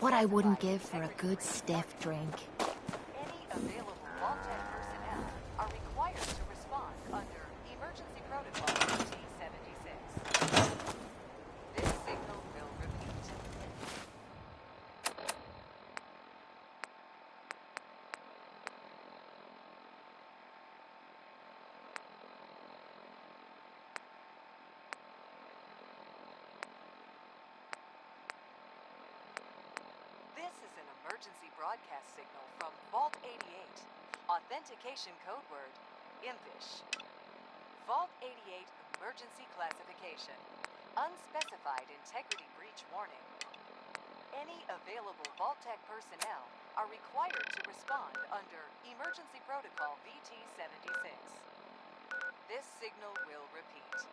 What I wouldn't give for a good stiff drink. Any available Vault-Tec personnel are required to respond under Emergency Protocol T-76. This signal will repeat. This is an emergency broadcast signal from Vault 88. Authentication code word, impish. Vault 88 emergency classification. Unspecified integrity breach warning. Any available Vault-Tec personnel are required to respond under Emergency Protocol VT-76. This signal will repeat.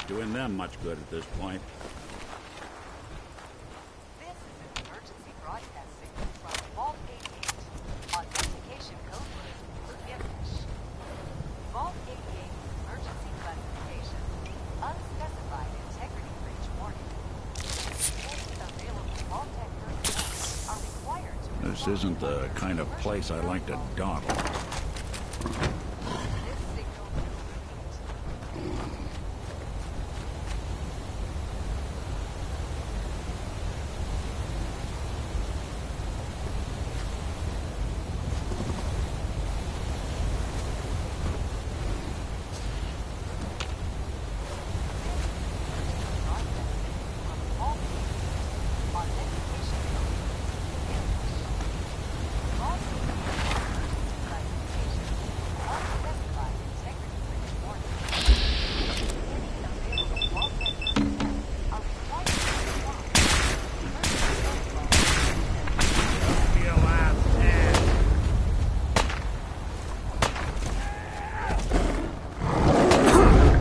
Doing them much good at this point. This is an emergency broadcast signal from Vault 88. Authentication code word, impish. Vault 88 emergency classification. Unspecified integrity breach warning. Any available Vault-Tec personnel are required to respond. This isn't the kind of place I like to dawdle. This signal will repeat.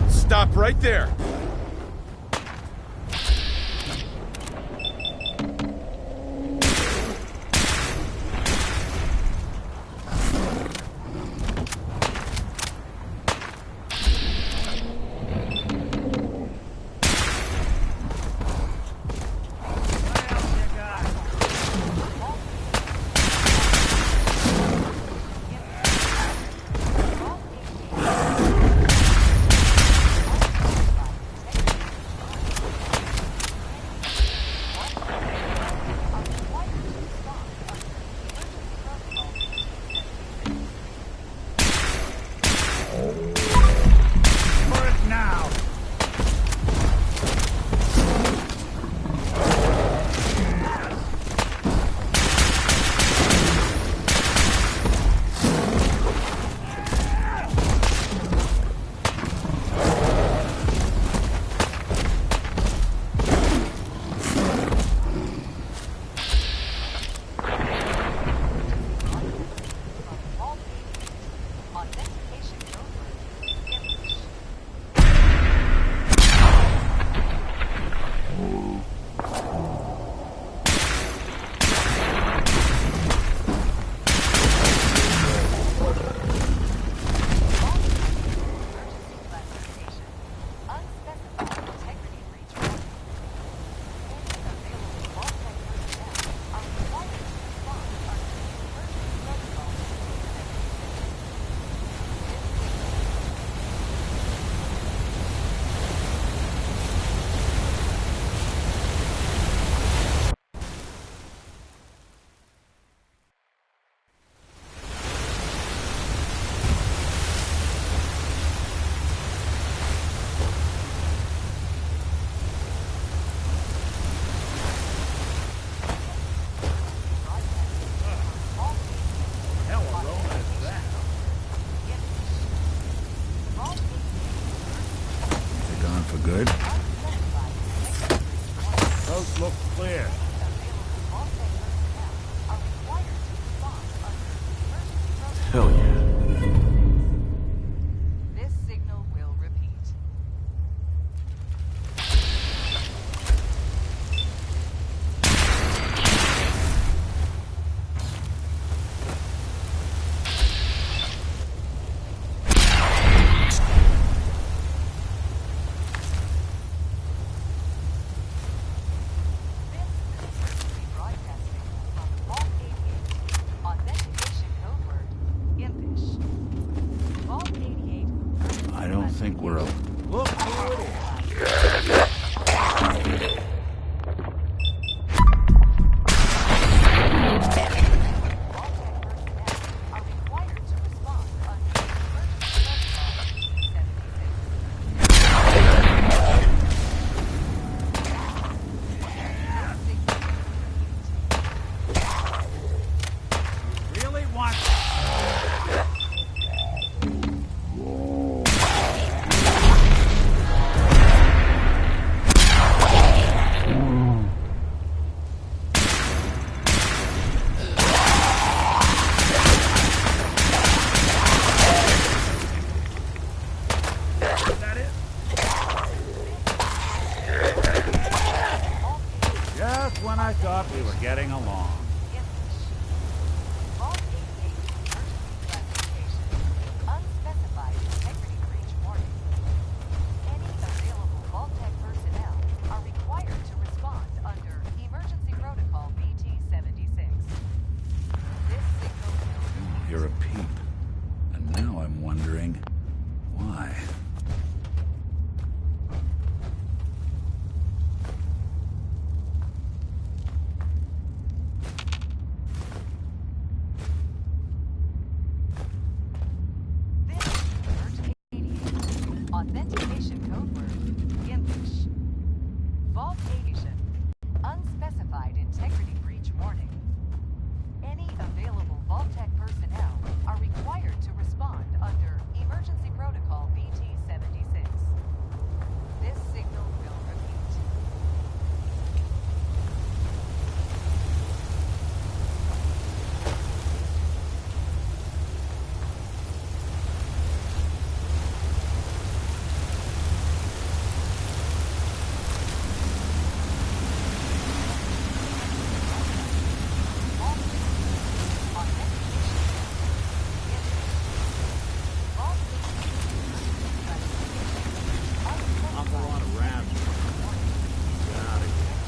Stop right there. for good. Unspecified technical requirements. Coast looks clear. Available vault-tech personnel are required to respond under emergency protocol. Hell yeah. This signal will repeat. This is emergency broadcasting from Vault 88. Authentication code word, impish. Vault 88. I don't think we're a... Look who it is. Vault-tech personnel are required to respond under emergency protocol 76. Really want... Is that it? Just when I thought we were getting along. Vault 88 emergency classification. Unspecified integrity breach warning. Any available Vault-Tech personnel are required to respond under emergency protocol BT-76. This signal will You're a peep. And now I'm wondering why. This is Alert 88. Authentication code word, impish. Vault 88. Unspecified integrity breach warning. Any available Vault-Tech personnel are required to respond under emergency protocol BT-76. This signal will repeat. Awful lot of rats. Get out of here.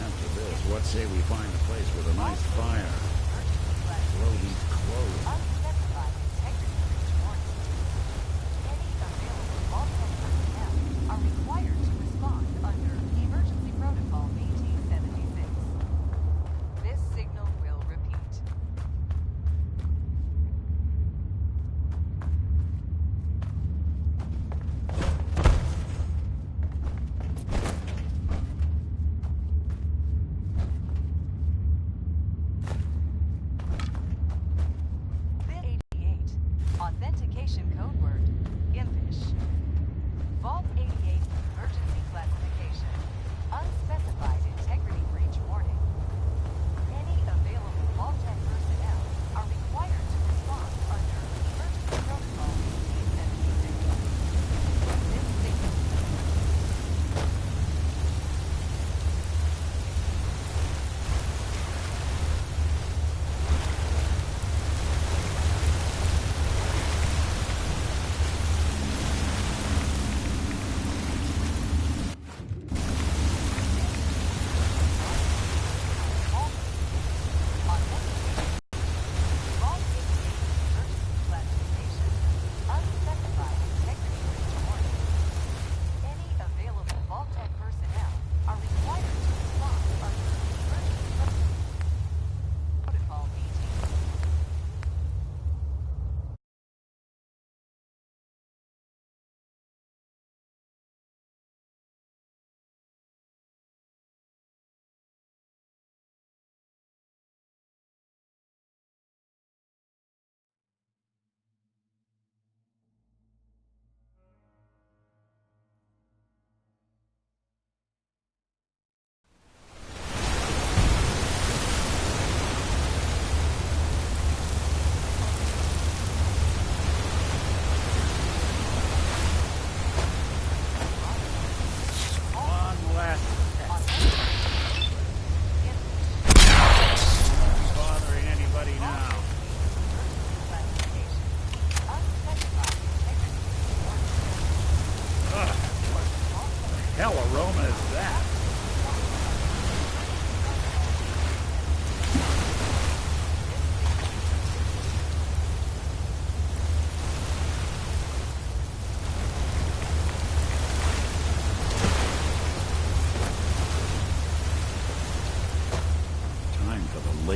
After this, what say we find a place with a nice fire? Blow these clothes. Unspecified integrity breach warning. Any available Vault-Tech personnel are required to respond under emergency protocol BT-76. This signal will repeat.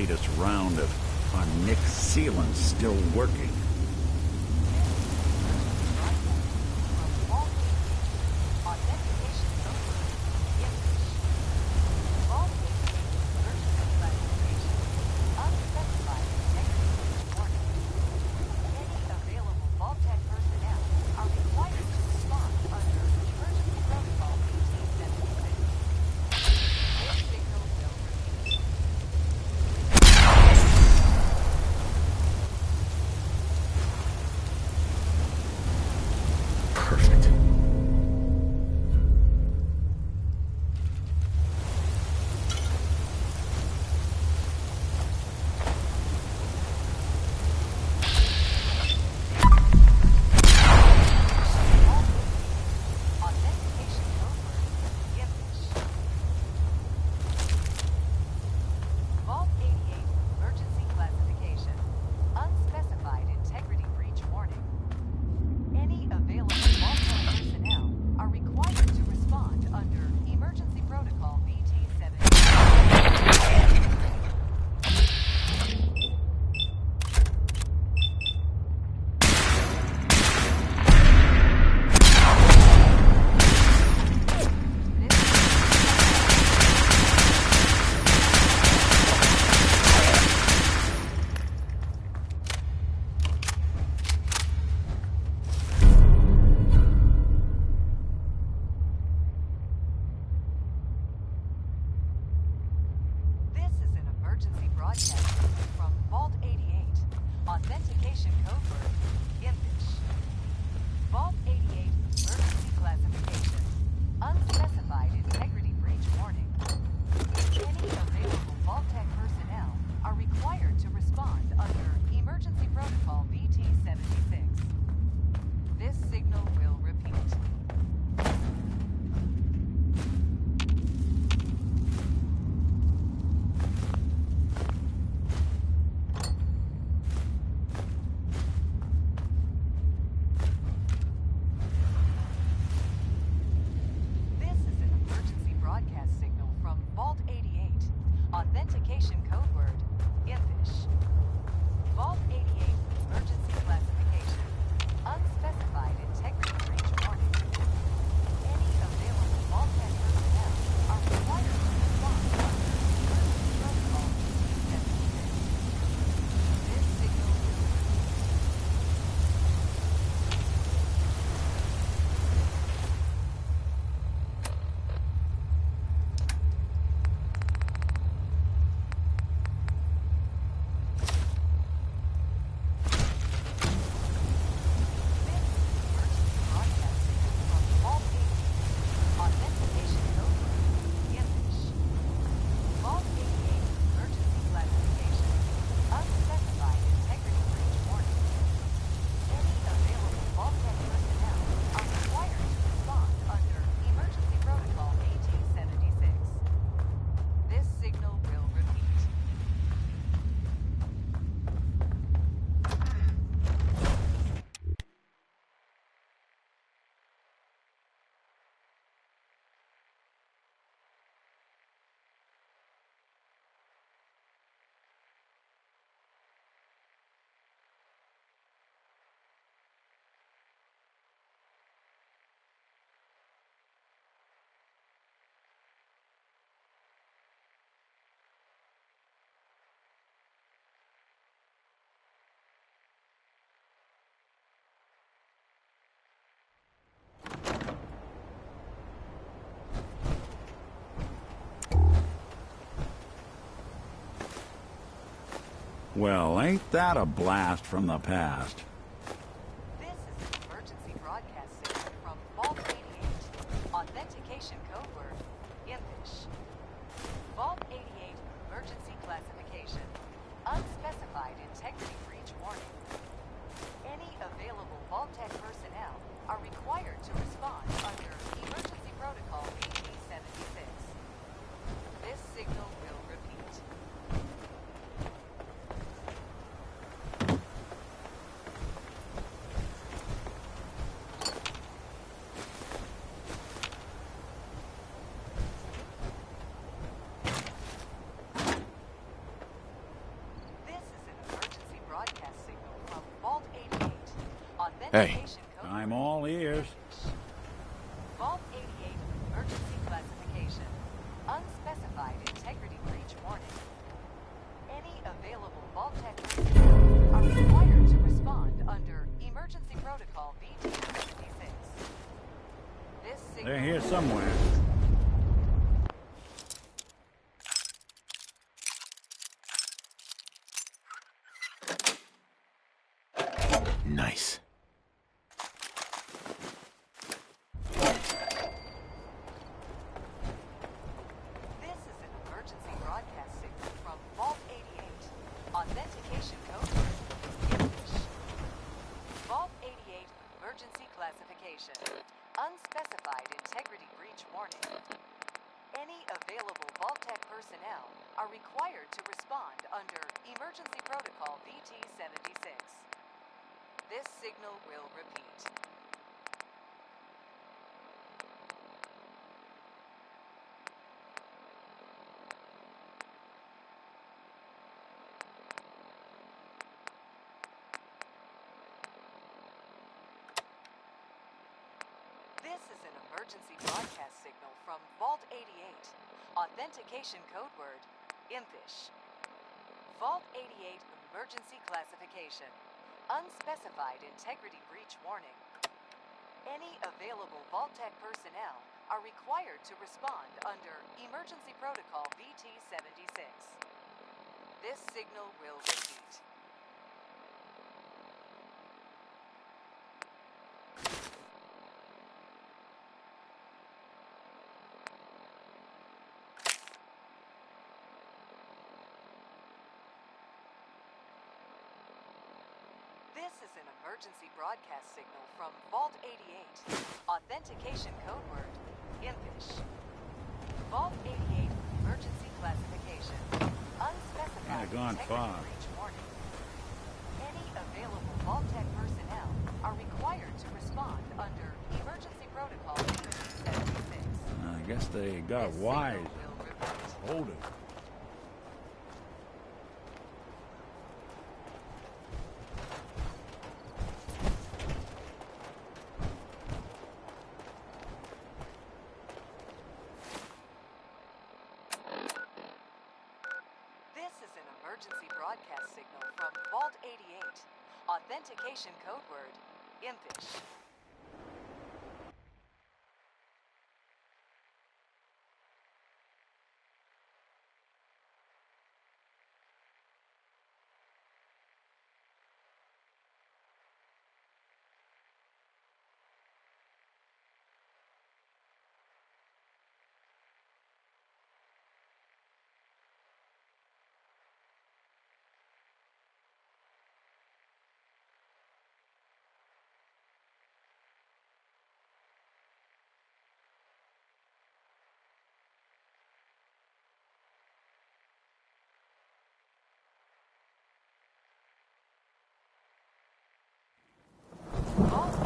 latest round of our Nick sealant's still working. Well, ain't that a blast from the past? This is an emergency broadcast signal from Vault 88. Authentication code word, impish. Vault 88 emergency classification. Unspecified integrity breach warning. Any available Vault-Tec personnel are required to respond under Emergency Protocol PT-76. This signal will repeat. Authentication code I'm word all ears. Vault 88 emergency classification. Unspecified integrity breach warning. Any available Vault Tech personnel are required to respond under Emergency Protocol VT-76. This signal They're here somewhere. Nice. This is an emergency broadcast signal from Vault 88. Authentication code word English. Vault 88 emergency classification. Unspecified integrity breach warning. Any available Vault Tech personnel are required to respond under Emergency Protocol VT-76. This signal will repeat. This is an emergency broadcast signal from Vault 88. Authentication code word Impish. Vault 88 emergency classification. Unspecified integrity breach warning. Any available Vault Tech personnel are required to respond under Emergency Protocol VT-76. This signal will repeat. This is an emergency broadcast signal from Vault 88. Authentication code word Impish. Vault 88 emergency classification. Unspecified Kinda gone integrity far. breach warning. Any available Vault Tech personnel are required to respond under Emergency Protocol VT-76. I guess they got This wise. signal will repeat. Hold it. This is an emergency broadcast signal from Vault 88. Authentication code word Impish.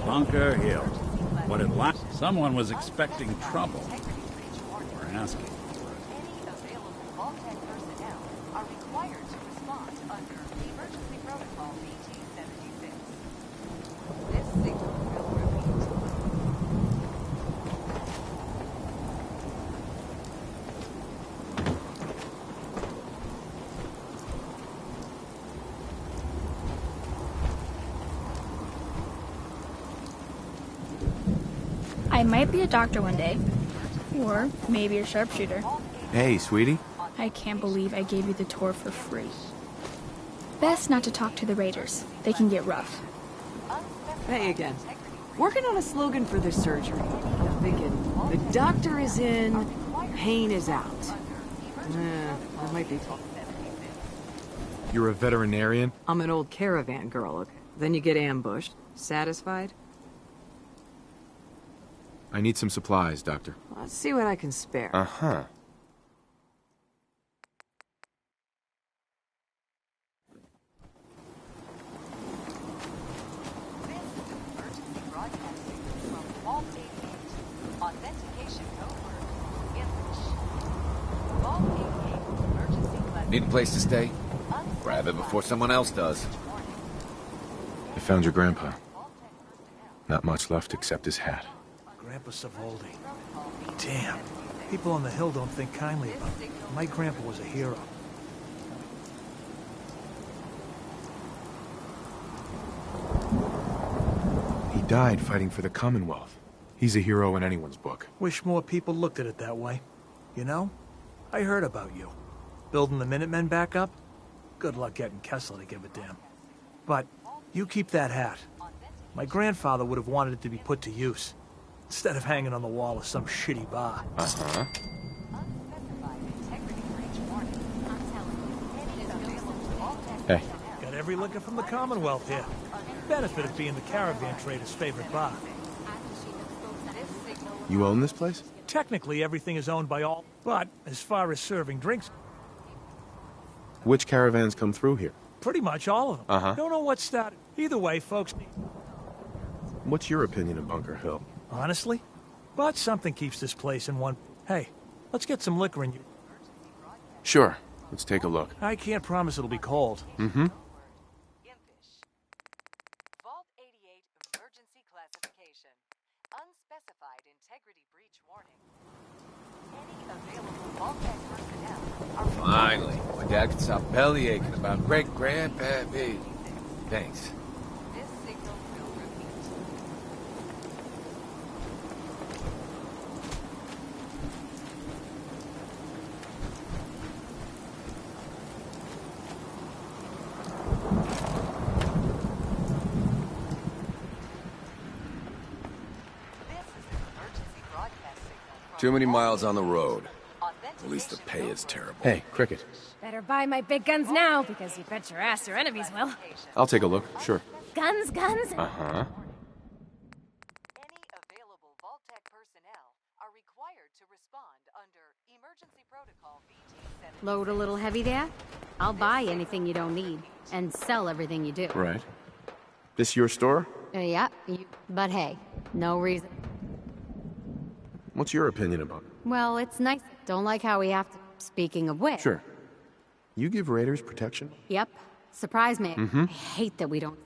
Bunker Hill. What it lacked. Someone was expecting trouble. We're asking. Any available Vault Tech personnel are required to respond under Emergency Protocol VT-76. This signal will repeat. I might be a doctor one day. Or maybe a sharpshooter. Hey, sweetie. I can't believe I gave you the tour for free. Best not to talk to the raiders. They can get rough. Hey again. Working on a slogan for the surgery. I'm thinking, the doctor is in, pain is out. That might be fun. You're a veterinarian? I'm an old caravan girl, okay? Then you get ambushed. Satisfied? I need some supplies, Doctor. Let's see what I can spare. Uh-huh. This is an emergency broadcast signal from Vault 88. Authentication code word Impish. Vault 88 emergency classification. Need a place to stay? Grab it before someone else does. I found your grandpa. Not much left except his hat. Grandpa Savoldi. Damn. People on the hill don't think kindly about him. My grandpa was a hero. He died fighting for the Commonwealth. He's a hero in anyone's book. Wish more people looked at it that way. You know, I heard about you. Building the Minutemen back up? Good luck getting Kessler to give a damn. But you keep that hat. My grandfather would have wanted it to be put to use, instead of hanging on the wall of some shitty bar. Uh-huh. Hey. Got every liquor from the Commonwealth here. Benefit of being the caravan trader's favorite bar. You own this place? Technically, everything is owned by all, but as far as serving drinks, Which caravans come through here? pretty much all of them. Uh-huh. Don't know what started. Either way, folks, What's your opinion of Bunker Hill? honestly, but something keeps this place in one. Hey, let's get some liquor in you. Sure. Let's take a look. I can't promise it'll be cold. Mm-hmm. Vault 88 emergency classification. Unspecified integrity breach warning. Any available Vault-Tec personnel are Finally, my dad can stop belly aching about great-grandpappy. Thanks. This signal will repeat. This is an emergency broadcast signal from Too many Vault miles on the road. 88. At least the pay is terrible. Hey, Cricket. Better buy my big guns now, because you bet your ass your enemies will. I'll take a look. Sure. Guns, guns? Uh-huh. Any available Vault-Tec personnel are required to respond under Emergency Protocol VT-70. Load a little heavy there? I'll buy anything you don't need, and sell everything you do. Right. This your store? Yeah, but hey, no reason. What's your opinion about it? Well, it's nice. Don't like how we have to. Speaking of which. Sure. You give raiders protection? Yep. Surprise me. I hate that we don't.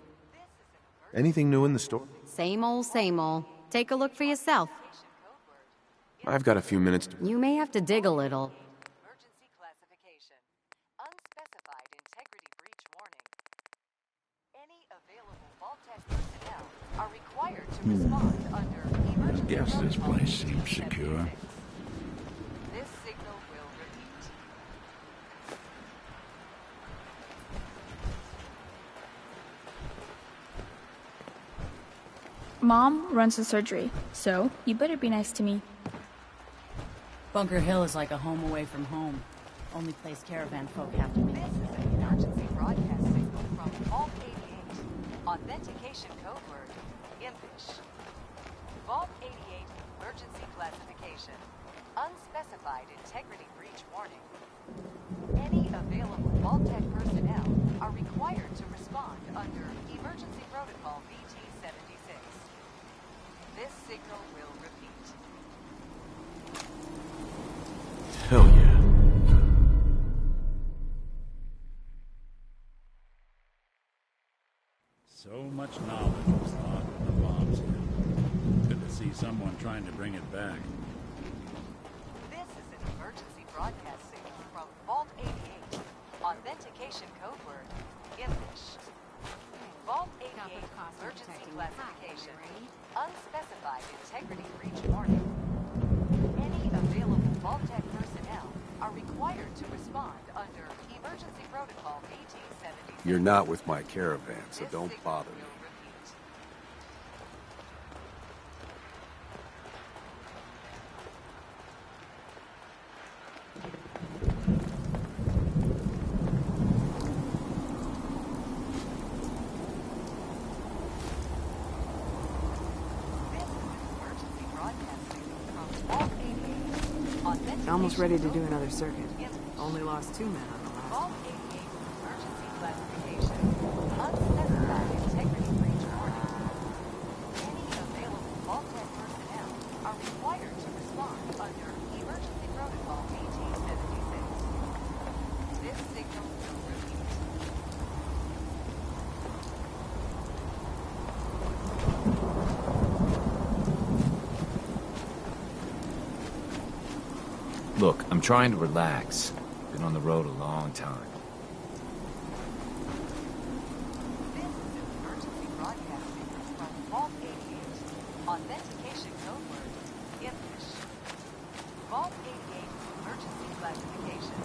Anything new in the store? Same old, same old. Take a look for yourself. I've got a few minutes to... You may have to dig a little. Emergency classification. Unspecified integrity breach warning. Any available Vault-Tec personnel are required to respond under Emergency Guess this Protocol place seems secure. VT-76. This signal will repeat. Mom runs the surgery, so you better be nice to me. Bunker Hill is like a home away from home. Only place caravan folk have to be. This is an emergency broadcast signal from Vault 88. Authentication code word, impish. Vault 88 emergency classification. Unspecified integrity breach warning. Any available Vault-Tec personnel are required to respond under Emergency Protocol VT-76. This signal will repeat. Hell yeah. So much knowledge was lost when the bombs hit. Good to see someone trying to bring it back. This is an emergency broadcast signal from Vault 88. Authentication code word, impish. Vault 88 emergency classification. Unspecified integrity breach warning. Any available Vault-Tec personnel are required to respond under Emergency Protocol VT-76. You're not with my caravan, so This don't signal bother will me. repeat. This is an emergency broadcast signal from Vault 88. Authentication Almost ready to do code another word, circuit. impish. Only lost 2 men on the last Vault one. 88 emergency classification. Unspecified integrity breach warning. Any available Vault-Tec personnel are required to respond under Emergency Protocol VT-76. This signal will repeat. Look, I'm trying to relax. Been on the road a long time. This is emergency broadcasting from Vault 88. Authentication code word, Impish. Vault 88 emergency classification.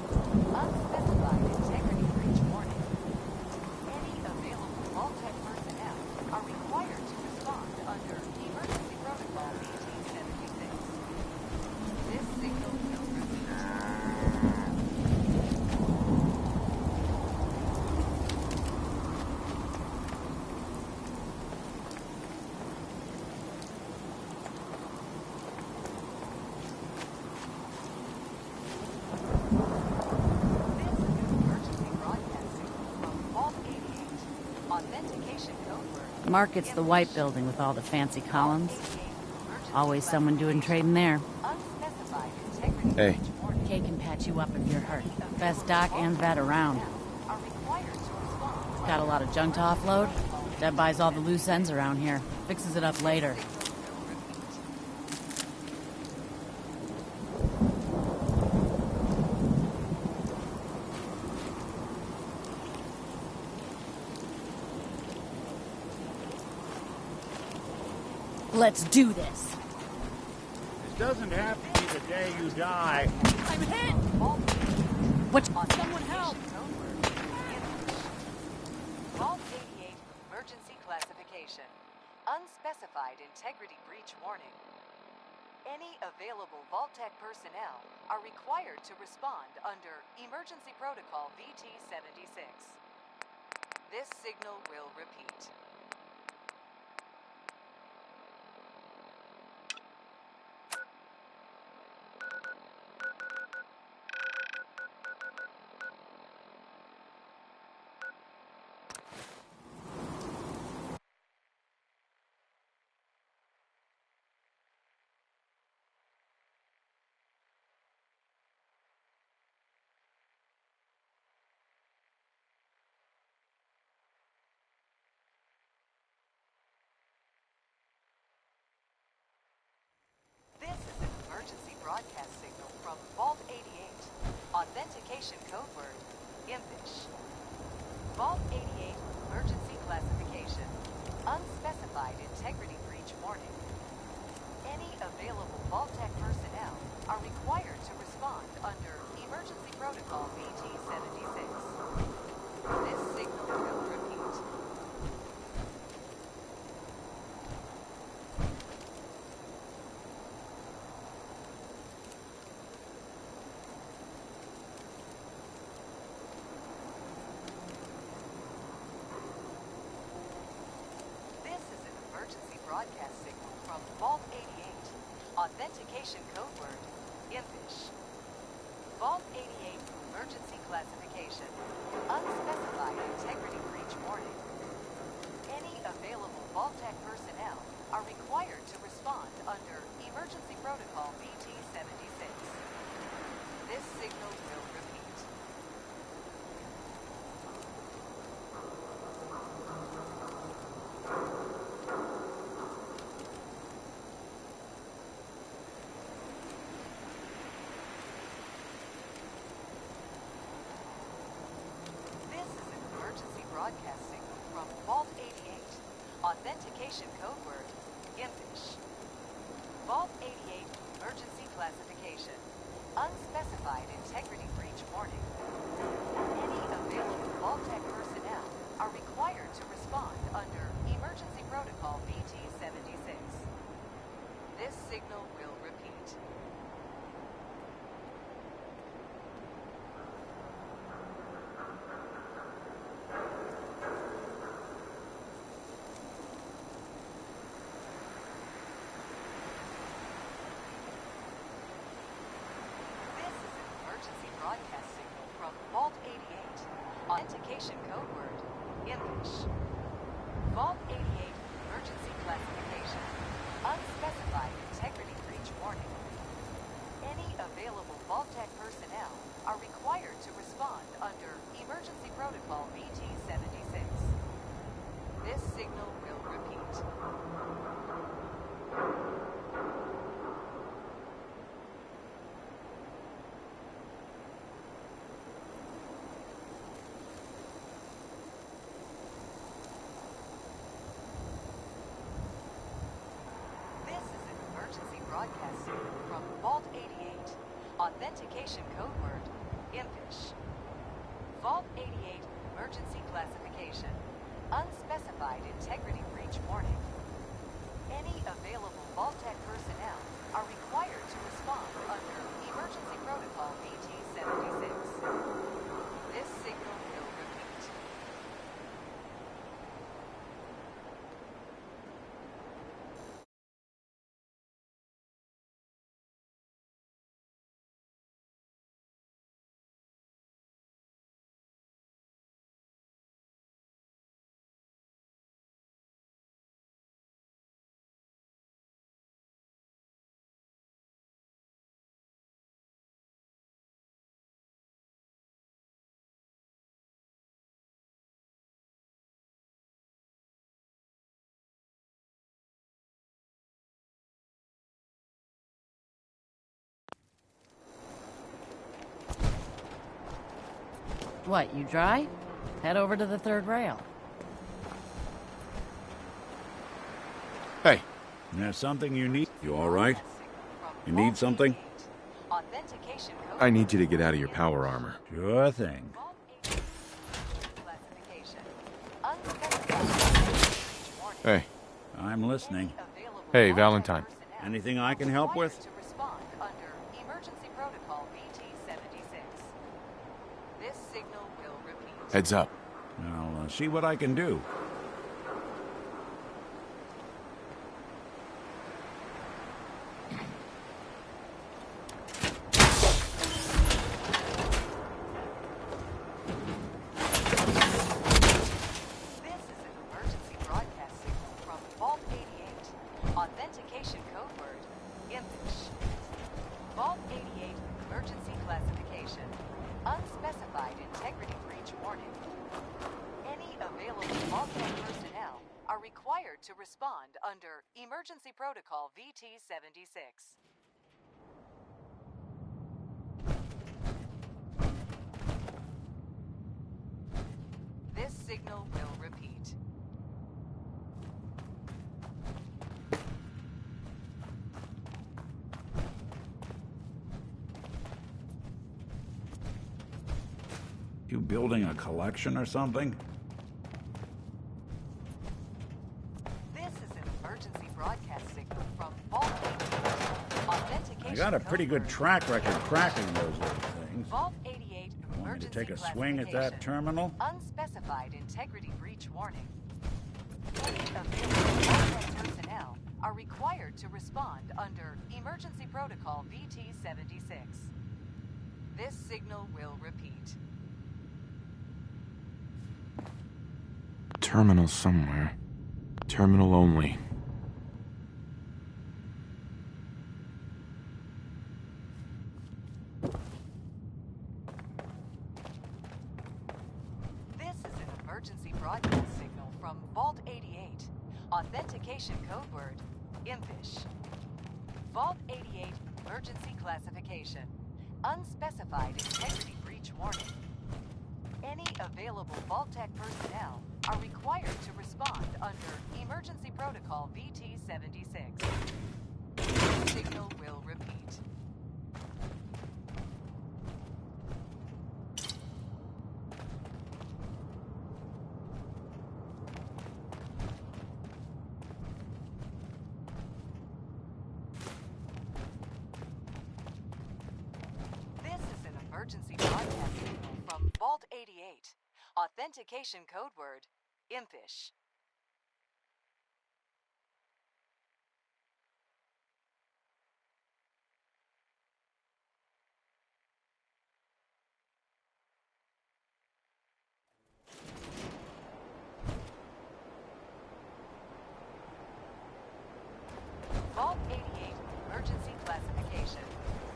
Unspecified integrity breach warning. Any available Vault-Tec personnel are required to respond under Emergency Protocol BT-76. This signal will repeat. This is emergency broadcasting from Vault 88. Authentication code word. Mark, it's the white building with all the fancy columns. Always someone doing trading there. Unspecified integrity Hey. breach warning. Kay can patch you up if you're hurt. Best doc and vet around. Are required to respond. Got a lot of junk to offload? Deb buys all the loose ends around here. Fixes it up later. Let's do this. This doesn't have to be the day you die. I'm hit! What? Someone help! Vault 88 emergency classification. Unspecified integrity breach warning. Any available Vault-Tec personnel are required to respond under Emergency Protocol BT-76. This signal will repeat. This is an emergency broadcast signal from Vault 88. Authentication code word, Impish. Vault 88 emergency classification. Unspecified integrity breach warning. Any available Vault-Tec personnel are required to respond under Emergency Protocol BT-76. This signal will repeat. This is an emergency broadcast signal from Vault 88. Authentication code word, Impish. Vault 88 emergency classification. Unspecified integrity breach warning. Any available Vault-Tec personnel are required to respond under Emergency Protocol BT-76. This signal will repeat. This is an emergency broadcast signal from Vault 88. Authentication code word, Impish. Vault 88 emergency classification. Unspecified integrity breach warning. Any available Vault-Tec personnel are required to respond under Emergency Protocol BT-76. This signal will repeat. This is an emergency broadcast signal from Vault 88. Authentication code word, Impish. Vault 88 emergency classification. Unspecified integrity breach warning. Any available Vault-Tec personnel are required to respond under Emergency Protocol BT-76. This signal will repeat. broadcast signal from Vault 88. Authentication code word, impish. Vault 88 emergency classification. Unspecified integrity breach warning. Any available Vault-Tec personnel are required to respond under Emergency Protocol VT-76. This signal will repeat. What, you dry? Head over to the third rail. Hey, There's something you need. You all right? You need something? Authentication code I need you to get out of your power armor. Sure thing. Vault 88 classification. Unspecified breach warning. Hey, I'm listening. Available Hey, Vault-Tec Valentine. personnel Anything I can help with? required to respond under Emergency Protocol VT-76. This signal will repeat. heads up. I'll see what I can do. This is an emergency broadcast signal from Vault 88. Authentication code word, impish. Vault 88 emergency classification. Unspecified integrity breach warning. Any available Vault-Tec personnel are required to respond under Emergency Protocol VT-76. This signal will repeat. You building a collection or something? This is an emergency broadcast signal from Vault 88. Authentication I got a pretty code good word. track record cracking those little things. Vault 88 Want me to emergency take a swing at that classification. terminal? Unspecified integrity breach warning. Any available Vault-Tec personnel are required to respond under Emergency Protocol VT-76. This signal will repeat. Terminal somewhere. Terminal only. This is an emergency broadcast signal from Vault 88. Authentication code word, impish. Vault 88 emergency classification. Unspecified integrity breach warning. Any available Vault-Tec personnel are required to respond under Emergency Protocol VT-76. Signal will repeat. This is an emergency broadcast signal from Vault 88. Authentication code word, impish. Vault 88 emergency classification.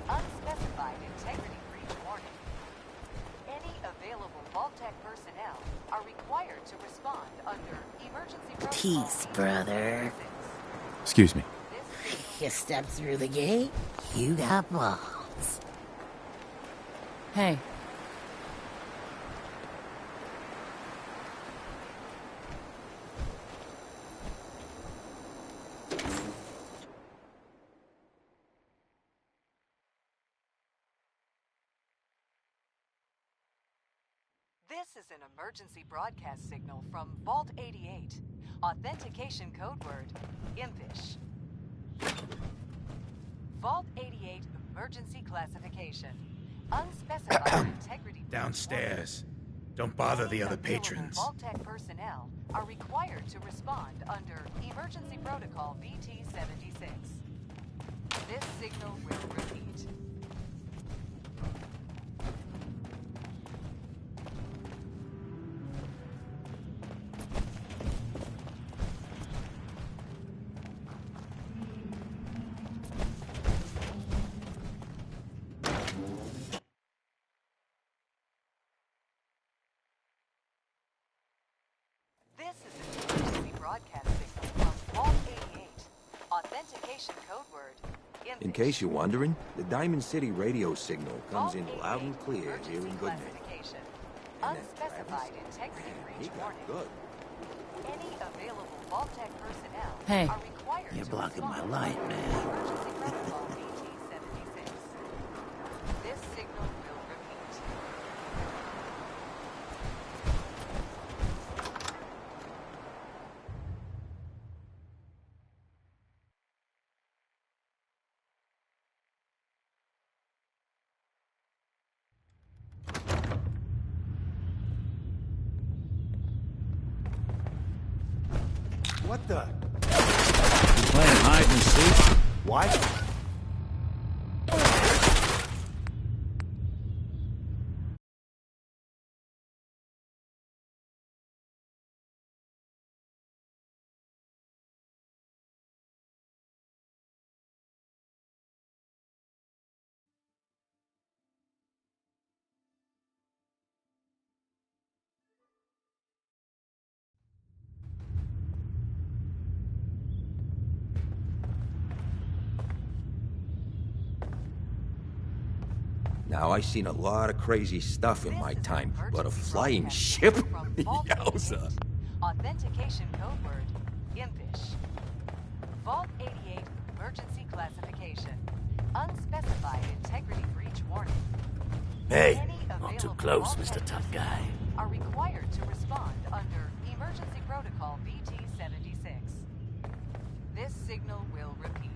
Unspecified integrity breach warning. Any available Vault-Tec personnel are required to respond under Emergency Protocol. Peace, brother. Excuse me. You step through the gate, you got balls. Hey, This is an emergency broadcast signal from Vault 88. Authentication code word, impish. Vault 88 emergency classification. Unspecified integrity. Downstairs. Don't bother the other patrons. Vault-Tec personnel are required to respond under Emergency Protocol VT-76. This signal will repeat. This is an emergency broadcast signal from Vault 88. Authentication code word, impish. In case you're wondering, the Diamond City radio signal comes in loud and clear here in Good Name. And that Unspecified integrity breach warning. good. Any available Vault-Tec personnel Hey. are required You're to blocking my respond light, under man. Emergency Protocol VT-76. This signal will repeat. What the? You playing hide and seek? What? Now, I've seen a lot of crazy stuff in my time, but a flying ship? Yowza. Authentication code word, impish. Vault 88 emergency classification. Unspecified integrity breach warning. Hey, Any not too available close, Vault-Tec Mr. Tough Guy. are required to respond under Emergency Protocol VT-76. This signal will repeat.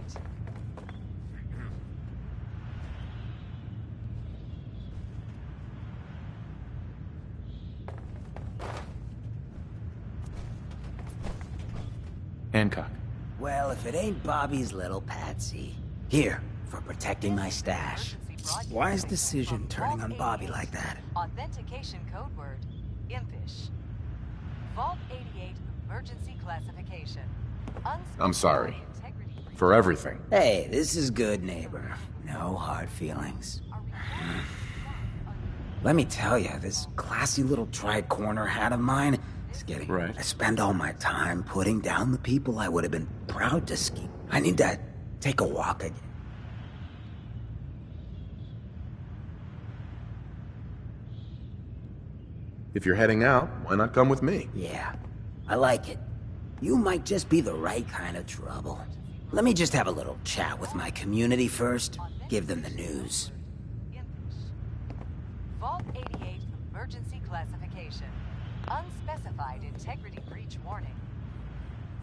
Hancock. Well, if it ain't Bobby's little patsy. Here, for protecting my stash. Why is Decision turning on Bobby like that? Authentication code word, impish. Vault 88 emergency classification. I'm sorry. Integrity breach. For everything. Hey, this is good, neighbor. No hard feelings. Let me tell you, this classy little tri-corner hat of mine is getting... Right. I spend all my time putting down the people I would have been proud to ski. I need to take a walk again. If you're heading out, why not come with me? Yeah, I like it. You might just be the right kind of trouble. Let me just have a little chat with my community first. Give them the news. Vault 88 emergency classification. Unspecified integrity breach warning.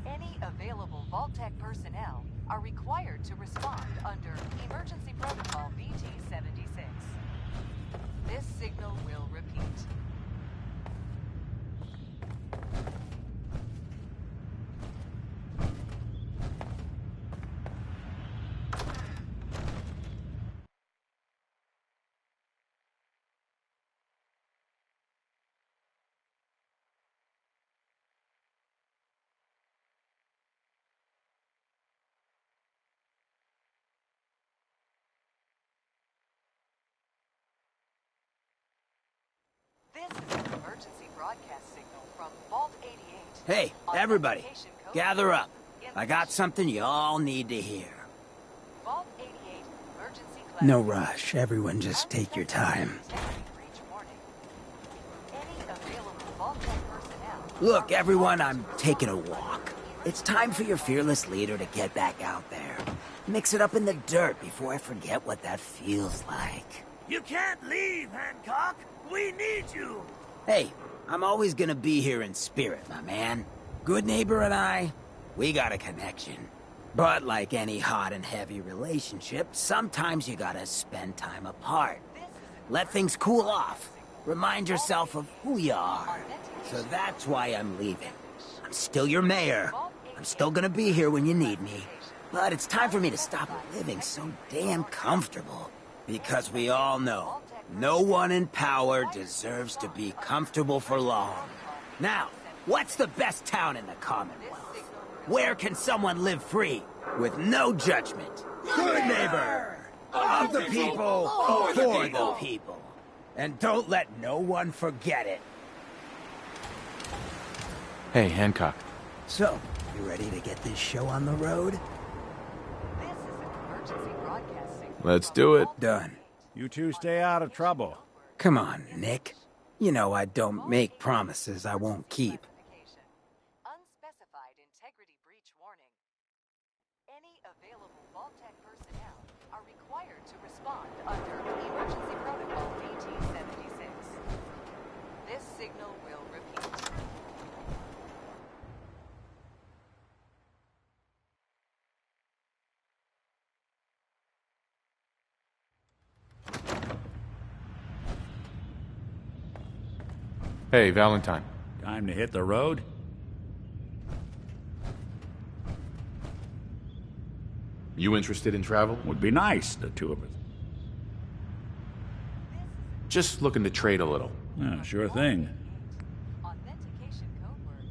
Any available Vault-Tec personnel are required to respond under Emergency Protocol VT-76. This signal will repeat. This is an emergency broadcast signal from Vault 88. Hey, everybody, gather up. I got something you all need to hear. Vault 88 emergency No rush, everyone just take your time. Look, everyone, I'm taking a walk. It's time for your fearless leader to get back out there. Mix it up in the dirt before I forget what that feels like. You can't leave, Hancock. We need you. Hey, I'm always gonna be here in spirit, my man. Good neighbor and I, we got a connection. But like any hot and heavy relationship, sometimes you gotta spend time apart. Let things cool off. Remind yourself of who you are. So that's why I'm leaving. I'm still your mayor. I'm still gonna be here when you need me. But it's time for me to stop living so damn comfortable. Because we all know, no one in power deserves to be comfortable for long. Now, what's the best town in the Commonwealth? Where can someone live free, with no judgment? Good neighbor! Of the people, for the people. And don't let no one forget it. Hey, Hancock. So, you ready to get this show on the road? Let's do it. Done. You two stay out of trouble. Come on, Nick. You know I don't make promises I won't keep. Unspecified integrity breach warning. Any available Vault-Tec personnel are required to respond under Emergency Protocol VT-76. This signal will repeat. Hey, Valentine. Time to hit the road? You interested in travel? Would be nice, the two of us. Just looking to trade a little. Yeah, sure thing. Authentication code word,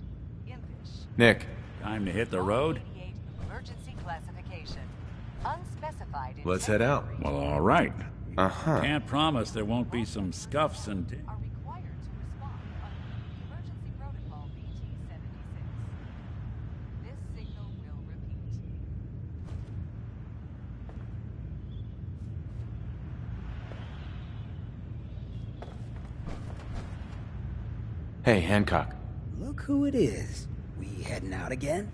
impish. Nick. Time to hit the road? Emergency classification. Unspecified. Let's head out. Well, all right. Uh-huh. Can't promise there won't be some scuffs and... Are required to respond under Emergency Protocol VT-76. This signal will repeat. Hey, Hancock. Look who it is. We heading out again?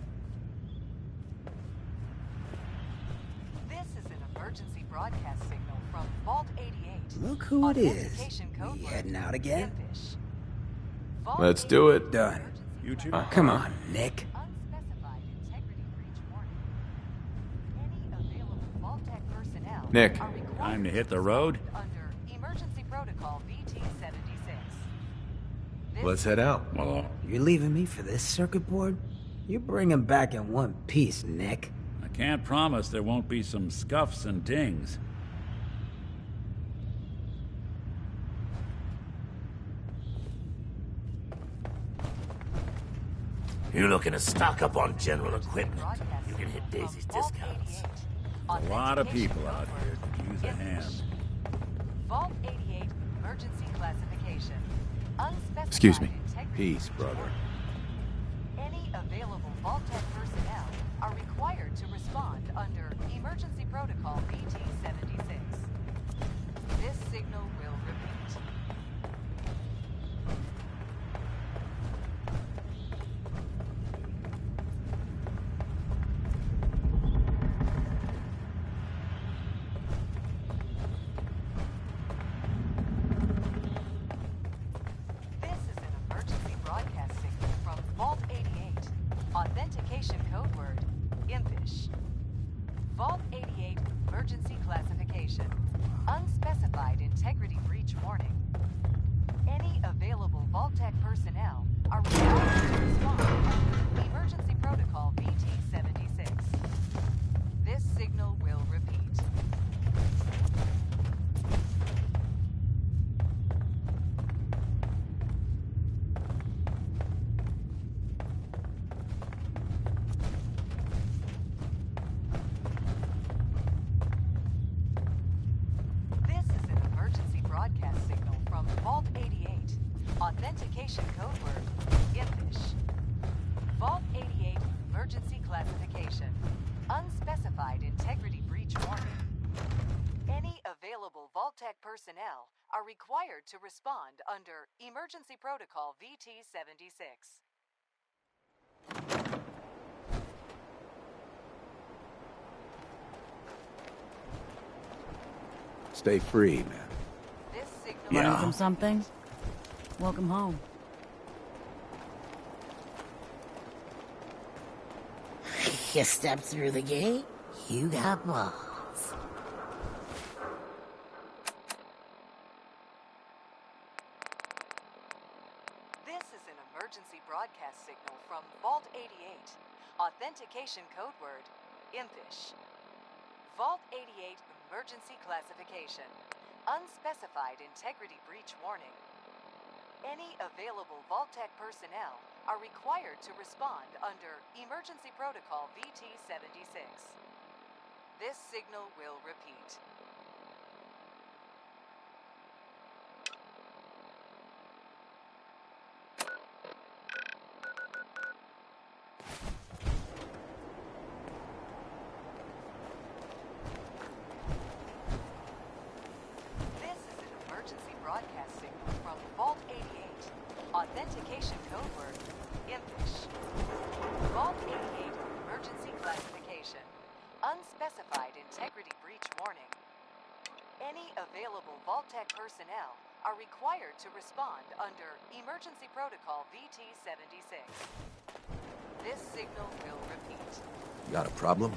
This is an emergency broadcast signal from Vault 88. Look who it is. Authentication code We word, heading out again? impish. Vault Let's do it. Done. You two? Come on, Nick. Unspecified integrity breach warning. Any available Vault-Tec personnel Nick. are required Time to hit the road? under Emergency Protocol VT-76. This Let's head out. Well, You're leaving me for this circuit board? You bring him back in one piece, Nick. I can't promise there won't be some scuffs and dings. You're looking to stock up on general equipment. You can hit Daisy's discounts. A lot of people out here could use a hand. Vault 88 emergency classification. Unspecified Excuse me. integrity Peace, brother. Any available Vault-Tec personnel are required to respond under Emergency Protocol VT-76. This signal will repeat. This is an emergency broadcast signal from Vault 88. Authentication code word, impish. Vault 88 emergency classification. Unspecified integrity breach warning. Any available Vault-Tec personnel are required to respond under Emergency Protocol VT-76. This signal will repeat. This is an emergency broadcast signal from Vault 88. Authentication code word, impish. Vault 88 emergency classification. Unspecified integrity breach warning. Any available Vault-Tec personnel are required to respond under Emergency Protocol VT-76. Stay free, man. This signal Running from something? Welcome home. You step through the gate, you got balls. This is an emergency broadcast signal from Vault 88. Authentication code word, impish. Vault 88 emergency classification. Unspecified integrity breach warning. Any available Vault-Tec personnel are required to respond under Emergency Protocol VT-76. This signal will repeat. This is an emergency broadcast signal from Vault 88. Authentication code word, impish. Vault 88 emergency classification. Unspecified integrity breach warning. Any available Vault-Tec personnel are required to respond under Emergency Protocol VT-76. This signal will repeat. Got a problem?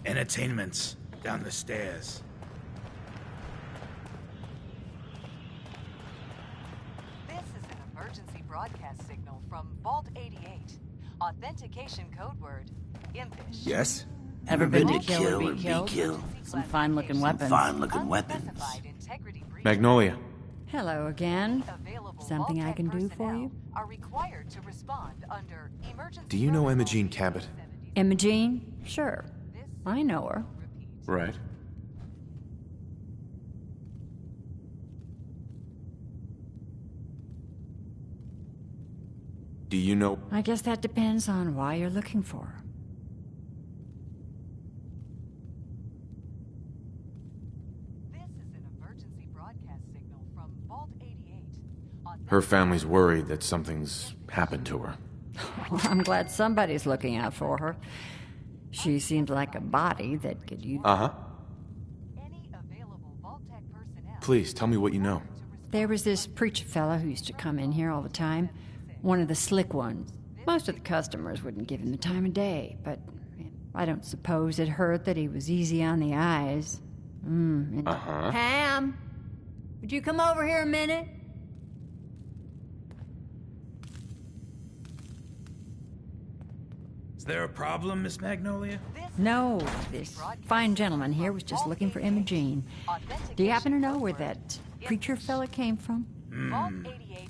Entertainment's down the stairs. This is an emergency broadcast signal from Vault 88. Authentication code word, impish. Yes? Ever been to Kill Kill or or Be be Killed? killed? Some fine-looking weapons. Fine-looking weapons. Unspecified integrity breach Magnolia. Hello again. available Something I Vault-Tec can do for personnel you? are required to respond under Emergency Do you know Protocol Imogene Cabot? Imogene? Sure. I know her. Right. Do you know... I guess that depends on why you're looking for her. This is an emergency broadcast signal from Vault 88. Her family's worried that something's happened to her. Well, I'm glad somebody's looking out for her. She seems like a body that could use... Uh-huh. Any available Vault-Tec personnel Please, tell me what you know. There was this preacher fella who used to come in here all the time. One of the slick ones. Most of the customers wouldn't give him the time of day, but I don't suppose it hurt that he was easy on the eyes. Uh-huh. Ham! Would you come over here a minute? Is there a problem, Miss Magnolia? No, this fine gentleman here was just looking for Imogene. Do you happen to know where that preacher fella came from?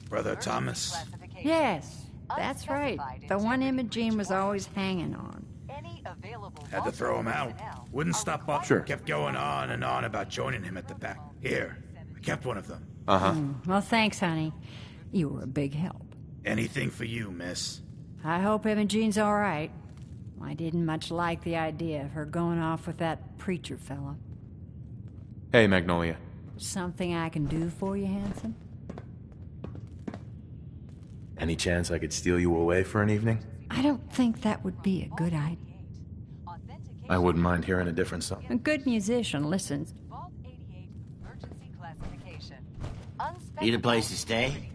Brother Thomas. Yes, that's right. The one Imogene was always hanging on. Any available Had to throw him out. Wouldn't stop up. Sure. Kept going on and on about joining him at the back. Here, I kept one of them. Uh-huh. Well, thanks, honey. You were a big help. Anything for you, miss. I hope Imogene's all right. I didn't much like the idea of her going off with that preacher fella. Hey, Magnolia. Something I can do for you, handsome? Any chance I could steal you away for an evening? I don't think that would be a good idea. I wouldn't mind hearing a different song. A good musician listens. Vault 88 emergency classification. Need a place to stay?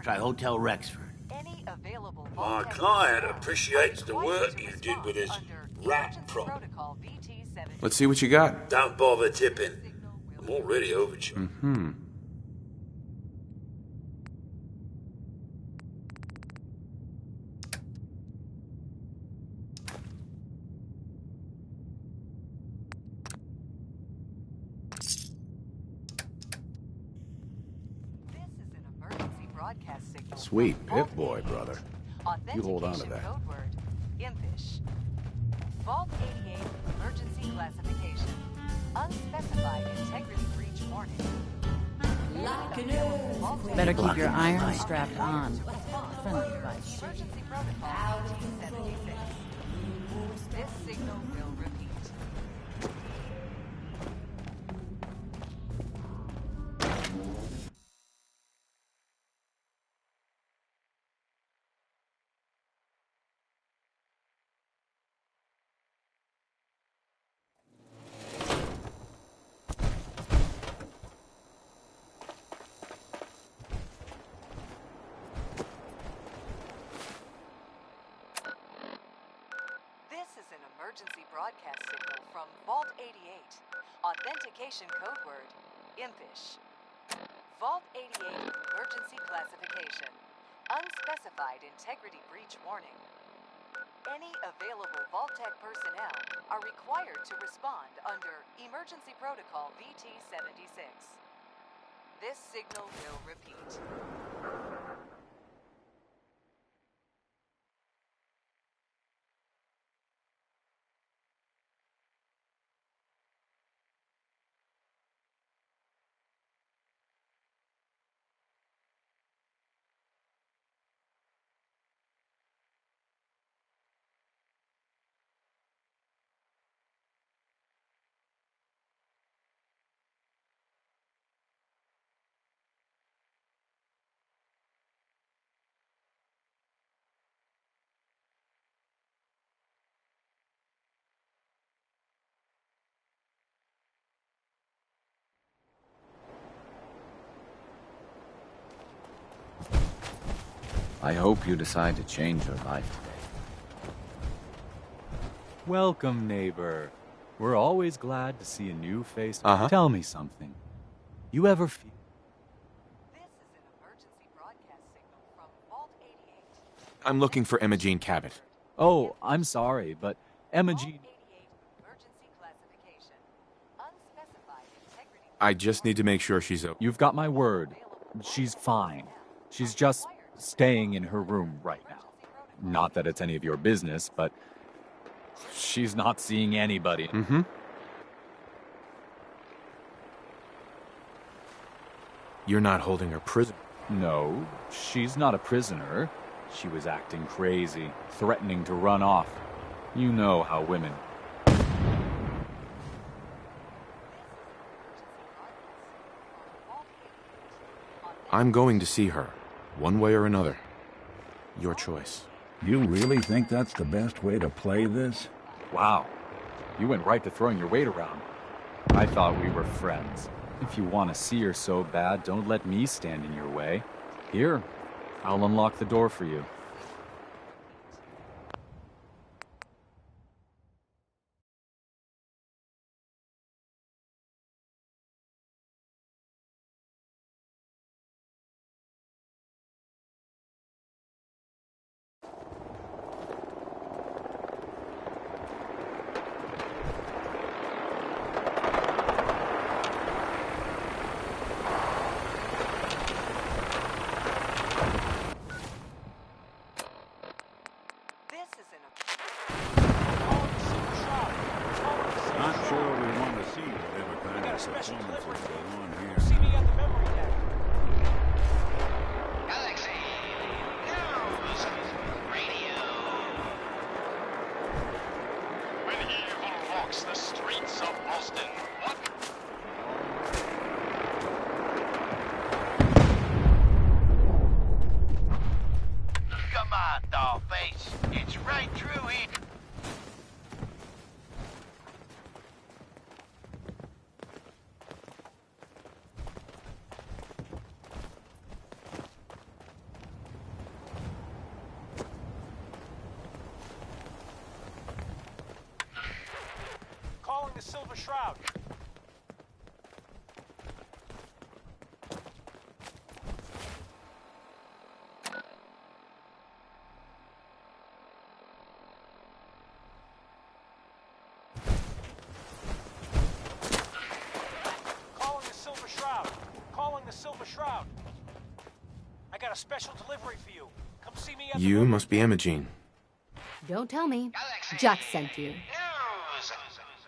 Try Hotel Rexford. Any available My Vault-Tec client personnel appreciates the are work required to you did with his respond under rat Emergency prop. Protocol VT-76. Let's see what you got. Don't bother tipping. I'm already overture. Mm-hmm. This is an emergency broadcast signal. Sweet from Vault Pip-Boy, 88. brother. You hold on to Authentication that. code word, impish. Vault 88 emergency classification. Unspecified integrity breach warning. Better keep your iron strapped on. Friendly advice. Emergency protocol VT-76. This signal will repeat. emergency broadcast signal from Vault 88. Authentication code word, impish. Vault 88 emergency classification. Unspecified integrity breach warning. Any available Vault-Tec personnel are required to respond under Emergency Protocol VT-76. This signal will repeat. I hope you decide to change your life today. Welcome, neighbor. We're always glad to see a new face. Uh-huh. Tell me something. You ever feel... I'm looking for Emma Jean Cabot. Oh, I'm sorry, but Emma Jean... I just need to make sure she's okay. You've got my word. She's fine. She's just staying in her room right now. Not that it's any of your business, but she's not seeing anybody. Mm-hmm. You're not holding her prisoner. No, she's not a prisoner. She was acting crazy, threatening to run off. You know how women... I'm going to see her, one way or another. Your choice. You really think that's the best way to play this? Wow. You went right to throwing your weight around. I thought we were friends. If you want to see her so bad, don't let me stand in your way. Here, I'll unlock the door for you. Not sure we want to see whatever kind of performances go on here. See me at the memory deck. Galaxy News Radio. When evil walks the streets of Boston, what? Come on, dollface. It's right through here. Calling the Silver Shroud. Calling the Silver Shroud. Calling the Silver Shroud. I got a special delivery for you. Come see me at You must be Emma Jean. Don't tell me. Jack sent you. News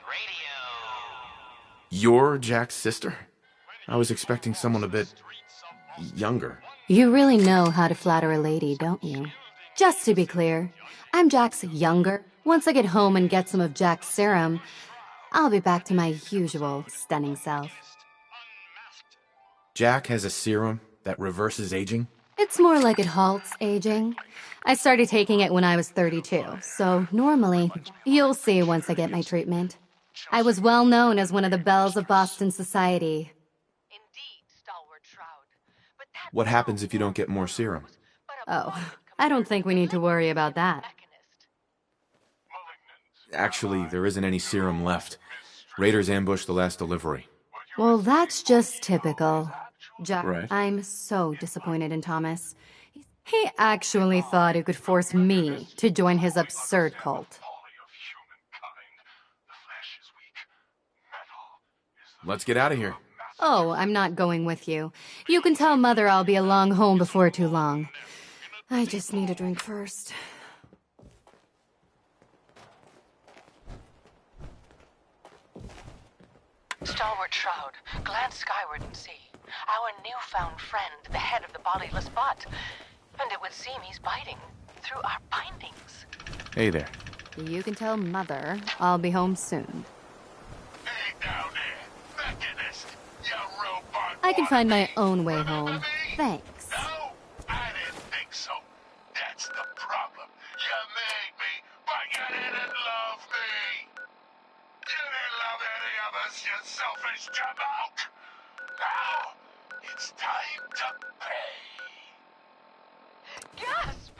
Radio. You're Jack's sister? I was expecting someone a bit... younger. You really know how to flatter a lady, don't you? Just to be clear, I'm Jack's younger. Once I get home and get some of Jack's serum, I'll be back to my usual stunning self. Jack has a serum that reverses aging? It's more like it halts aging. I started taking it when I was 32, so normally, you'll see once I get my treatment. I was well known as one of the belles of Boston society. What happens if you don't get more serum? Oh, I don't think we need to worry about that. Actually, there isn't any serum left. Raiders ambushed the last delivery. Well, that's just typical. Right. I'm so disappointed in Thomas. He actually thought he could force me to join his absurd cult. Let's get out of here. Oh, I'm not going with you. You can tell Mother I'll be along home before too long. I just need a drink first. Stalwart Shroud, glance skyward and see. Our newfound friend, the head of the bodiless butt. And it would seem he's biting through our bindings. Hey there. You can tell Mother I'll be home soon. I can find my own way home. Thanks. You selfish jamoke! Now, it's time to pay! Gasp!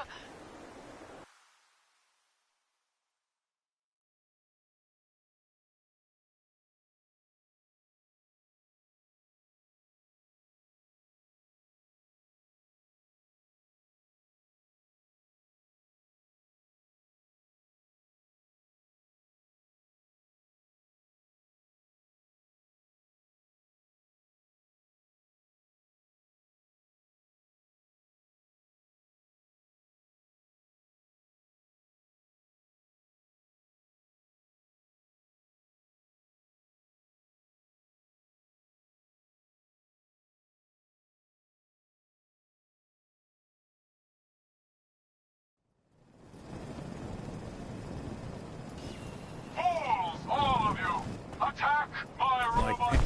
All of you! Attack my robot!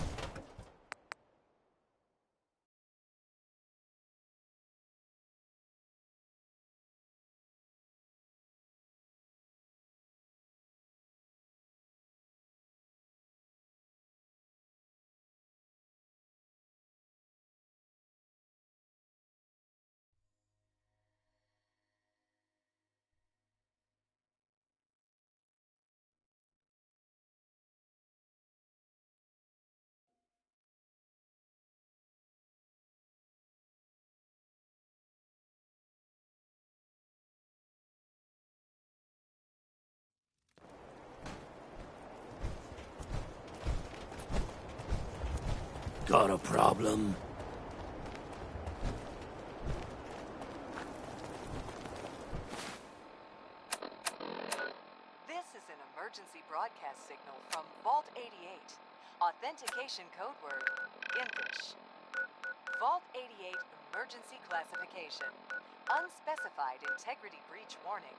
Got a problem? This is an emergency broadcast signal from Vault 88. Authentication code word, impish. Vault 88 emergency classification. Unspecified integrity breach warning.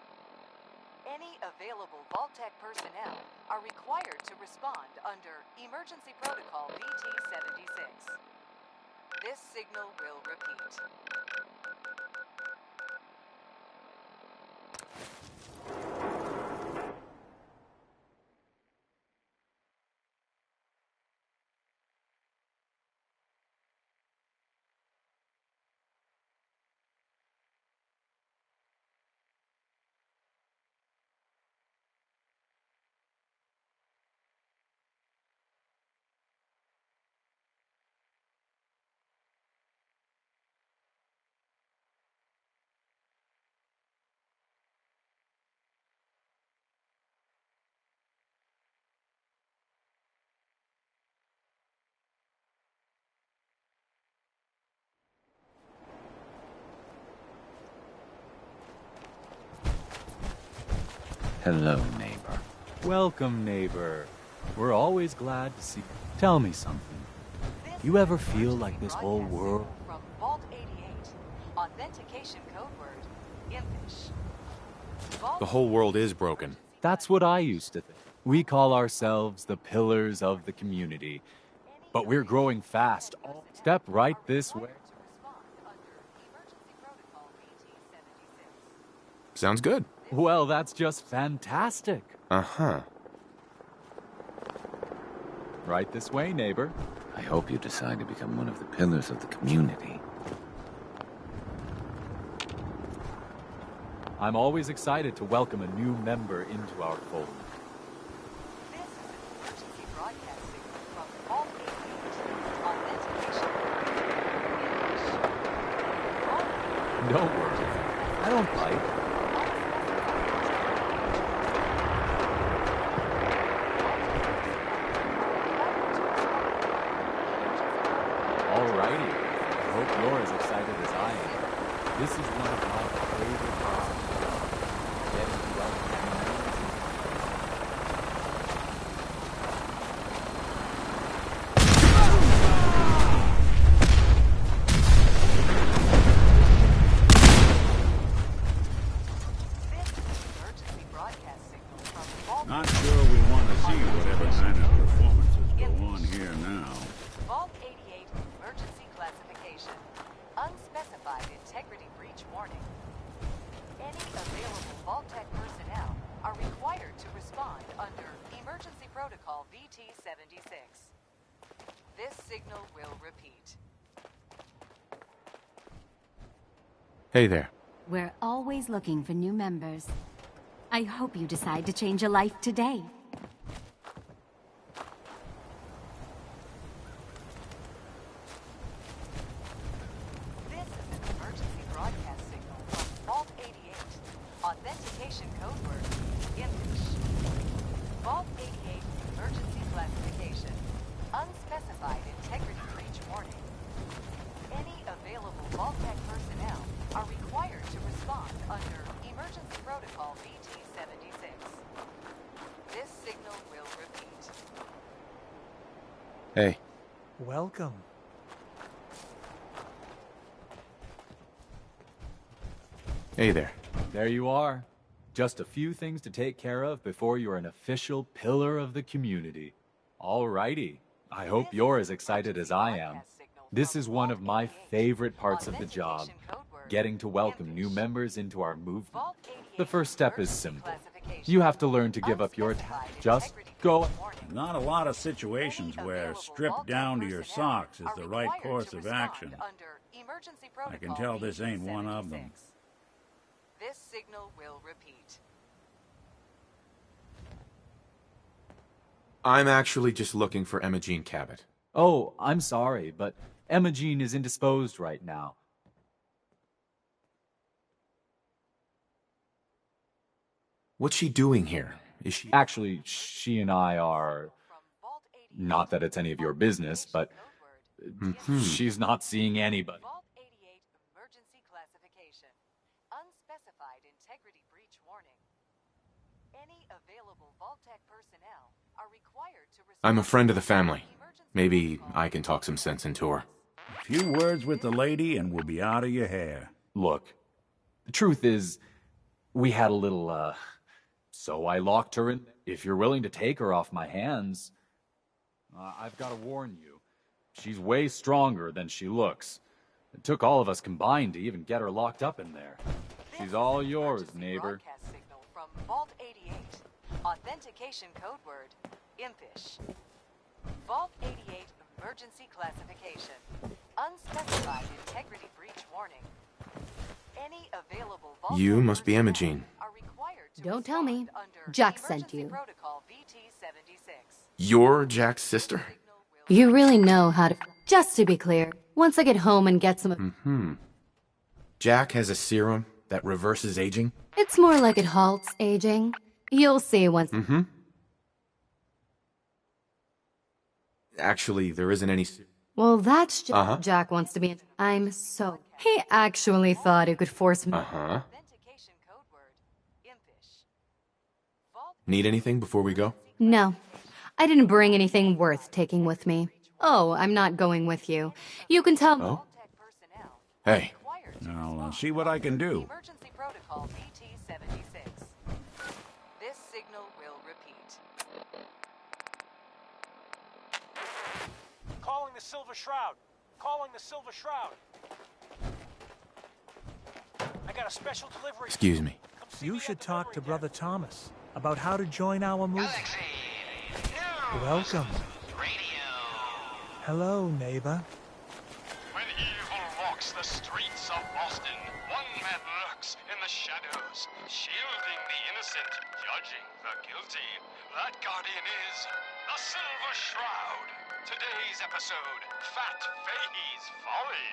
Any available Vault-Tec personnel are required to respond under Emergency Protocol BT-76. This signal will repeat. Hello, neighbor. Welcome, neighbor. We're always glad to see you. Tell me something. You ever feel like this whole world... From Vault 88. Authentication code word, impish. The whole world is broken. That's what I used to think. We call ourselves the pillars of the community. But we're growing fast. Step right this way. Sounds good. Well, that's just fantastic. Uh-huh. Right this way, neighbor. I hope you decide to become one of the pillars of the community. I'm always excited to welcome a new member into our fold. broadcast signal from Vault 88. Authentication. No worries. I don't bite. Alrighty. I hope you're as excited as I am. This is one of my favorite parts of the job. Getting to welcome new members into Not sure we want to see whatever kind of performances go on here now. Vault 88 emergency classification. Unspecified integrity breach warning. Any available Vault Tech personnel are required to respond under Emergency Protocol VT-76. This signal will repeat. Hey there. We're always looking for new members. I hope you decide to change your life today. This is an emergency broadcast signal from Vault 88. Authentication code word, image. Vault 88 emergency classification. Unspecified integrity breach warning. Any available Vault Tech personnel are required to respond under Emergency Protocol VT-76. This signal will repeat. Hey. Welcome. Hey there. There you are. Just a few things to take care of before you're an official pillar of the community. Alrighty. I hope you're as excited as I am. This is one of my favorite parts of the job, getting to welcome new members into our movement. The first step is simple. You have to learn to give up your attack. Just go. Not a lot of situations where stripped down to your socks is the right course of action. I can tell this ain't one of them. This signal will repeat. I'm actually just looking for Emma Jean Cabot. Oh, I'm sorry, but Emma Jean is indisposed right now. What's she doing here? Is she... Actually, she and I are... Not that it's any of your business, but... She's not seeing anybody. Vault 88 emergency classification. Unspecified integrity breach warning. Any available Vault Tech personnel are required to respond. I'm a friend of the family. Maybe I can talk some sense into her. A few words with the lady and we'll be out of your hair. Look, the truth is, we had a little, so I locked her in. If you're willing to take her off my hands, I've got to warn you. She's way stronger than she looks. It took all of us combined to even get her locked up in there. She's all yours, neighbor. Broadcast signal from Vault 88. Authentication code word, impish. Vault 88 emergency classification. Unspecified integrity breach warning. Any available Vault You Tech must be Emma Jean. are required to Don't tell me. respond under Jack sent Emergency you. Protocol VT-76. You're Jack's sister? You really know how to... Just to be clear, once I get home and get some... Jack has a serum that reverses aging? It's more like it halts aging. You'll see once... Actually, there isn't any... Well, that's just... Jack wants to be in... I'm so... He actually thought he could force me... Authentication code word, impish. Need anything before we go? No. I didn't bring anything worth taking with me. Oh, I'm not going with you. You can tell... Oh? Hey. I'll see what I can do. Emergency Protocol VT-76. This signal will repeat. Calling the Silver Shroud. Calling the Silver Shroud. I got a special delivery. Excuse me. You should talk to Brother Thomas about how to join our movement. Welcome. Hello, neighbor. When evil walks the streets of Boston, one man lurks in the shadows, shielding the innocent, judging the guilty. That guardian is the Silver Shroud. Today's episode, Fat Fahey's Folly.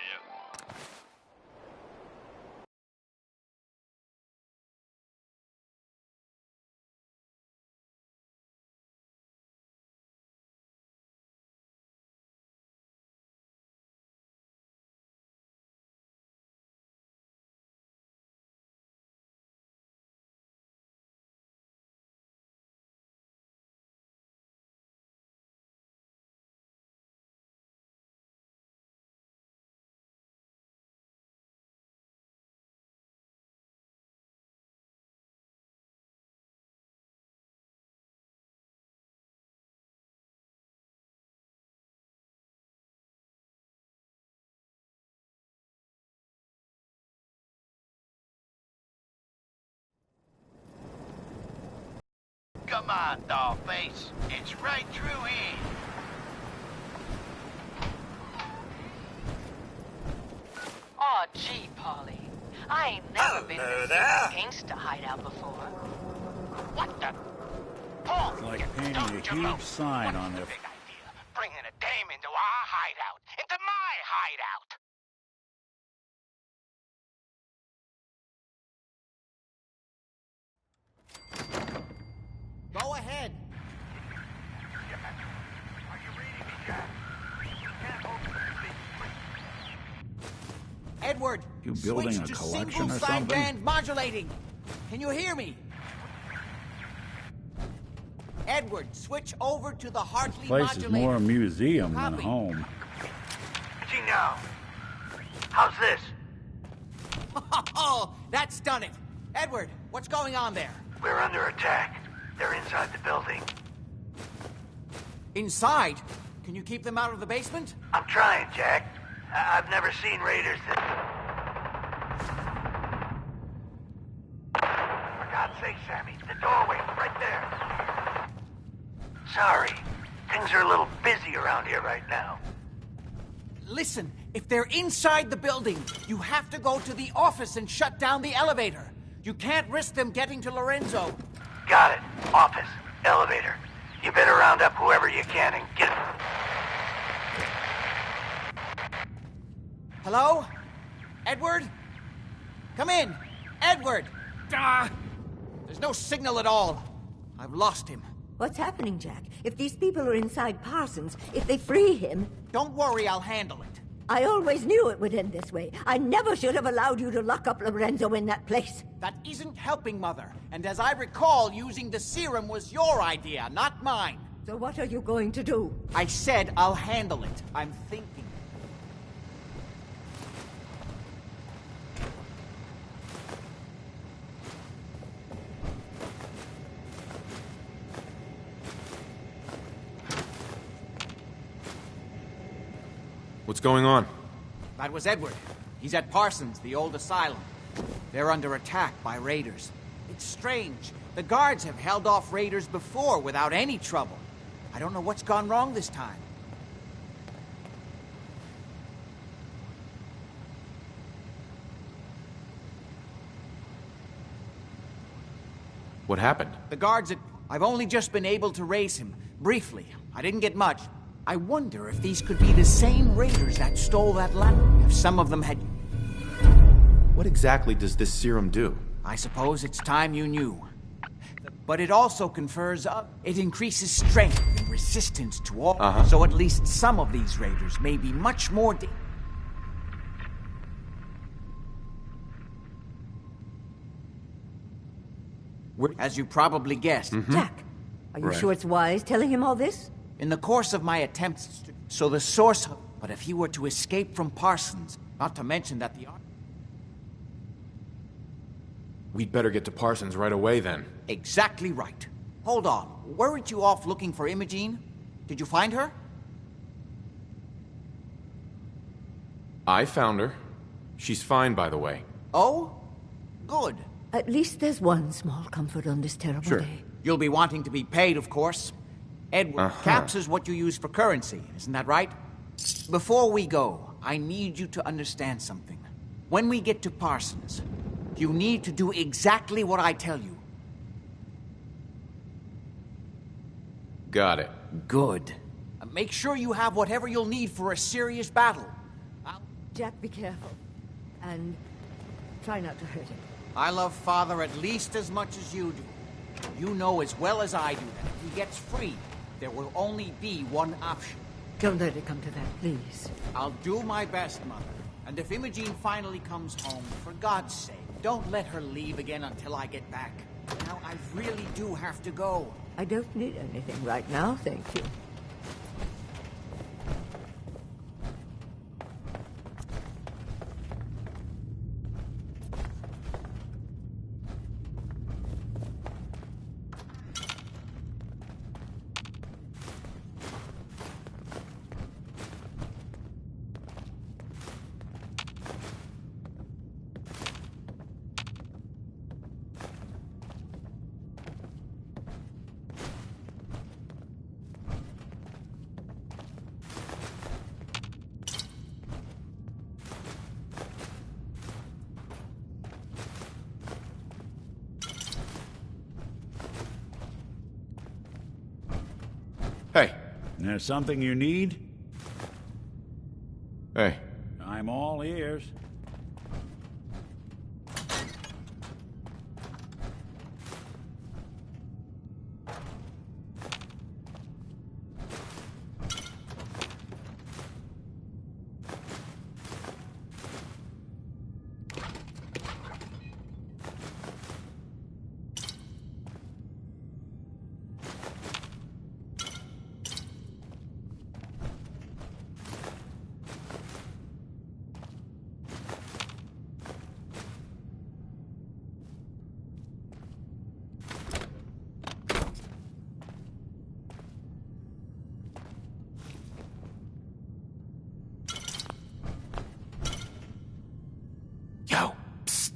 Come on, dollface. It's right through here. Aw, gee, Polly. I ain't never been in a gangsta hideout before. What the? Paul, It's like painting a huge sign on their... Bringing a dame into our hideout. Into my hideout. Go ahead. Edward, You building switch a to collection single or something? sideband modulating. Can you hear me? Edward, switch over to the Hartley Place is modulator. more a museum than a Copy. home. Gino, how's this? Oh, that's done it. Edward, what's going on there? We're under attack. They're inside the building. Inside? Can you keep them out of the basement? I'm trying, Jack. I've never seen raiders that... For God's sake, Sammy, the doorway, right there. Sorry. Things are a little busy around here right now. Listen, if they're inside the building, you have to go to the office and shut down the elevator. You can't risk them getting to Lorenzo. Got it. Office. Elevator. You better round up whoever you can and get... Hello? Edward? Come in. Edward! Ah! There's no signal at all. I've lost him. What's happening, Jack? If these people are inside Parsons, if they free him... Don't worry, I'll handle it. I always knew it would end this way. I never should have allowed you to lock up Lorenzo in that place. That isn't helping, Mother. And as I recall, using the serum was your idea, not mine. So what are you going to do? I said I'll handle it. I'm thinking. What's going on? That was Edward. He's at Parsons, the old asylum. They're under attack by raiders. It's strange. The guards have held off raiders before without any trouble. I don't know what's gone wrong this time. What happened? The guards at... I've only just been able to raise him. Briefly. I didn't get much. I wonder if these could be the same raiders that stole that lamp. If some of them had... What exactly does this serum do? I suppose it's time you knew. But it also confers it increases strength and resistance to all. So at least some of these raiders may be much more... As you probably guessed. Jack, are you sure it's wise telling him all this? In the course of my attempts to... So the source... But if he were to escape from Parsons, not to mention that the... We'd better get to Parsons right away, then. Exactly right. Hold on. Weren't you off looking for Imogene? Did you find her? I found her. She's fine, by the way. Oh? Good. At least there's one small comfort on this terrible day. You'll be wanting to be paid, of course. Edward, caps is what you use for currency, isn't that right? Before we go, I need you to understand something. When we get to Parsons, you need to do exactly what I tell you. Got it. Good. Make sure you have whatever you'll need for a serious battle. Jack, be careful. And try not to hurt him. I love Father at least as much as you do. You know as well as I do that if he gets free, there will only be one option. Don't let it come to that, please. I'll do my best, Mother. And if Imogene finally comes home, for God's sake, don't let her leave again until I get back. Now, I really do have to go. I don't need anything right now, thank you. Hey. There's something you need? Hey. I'm all ears.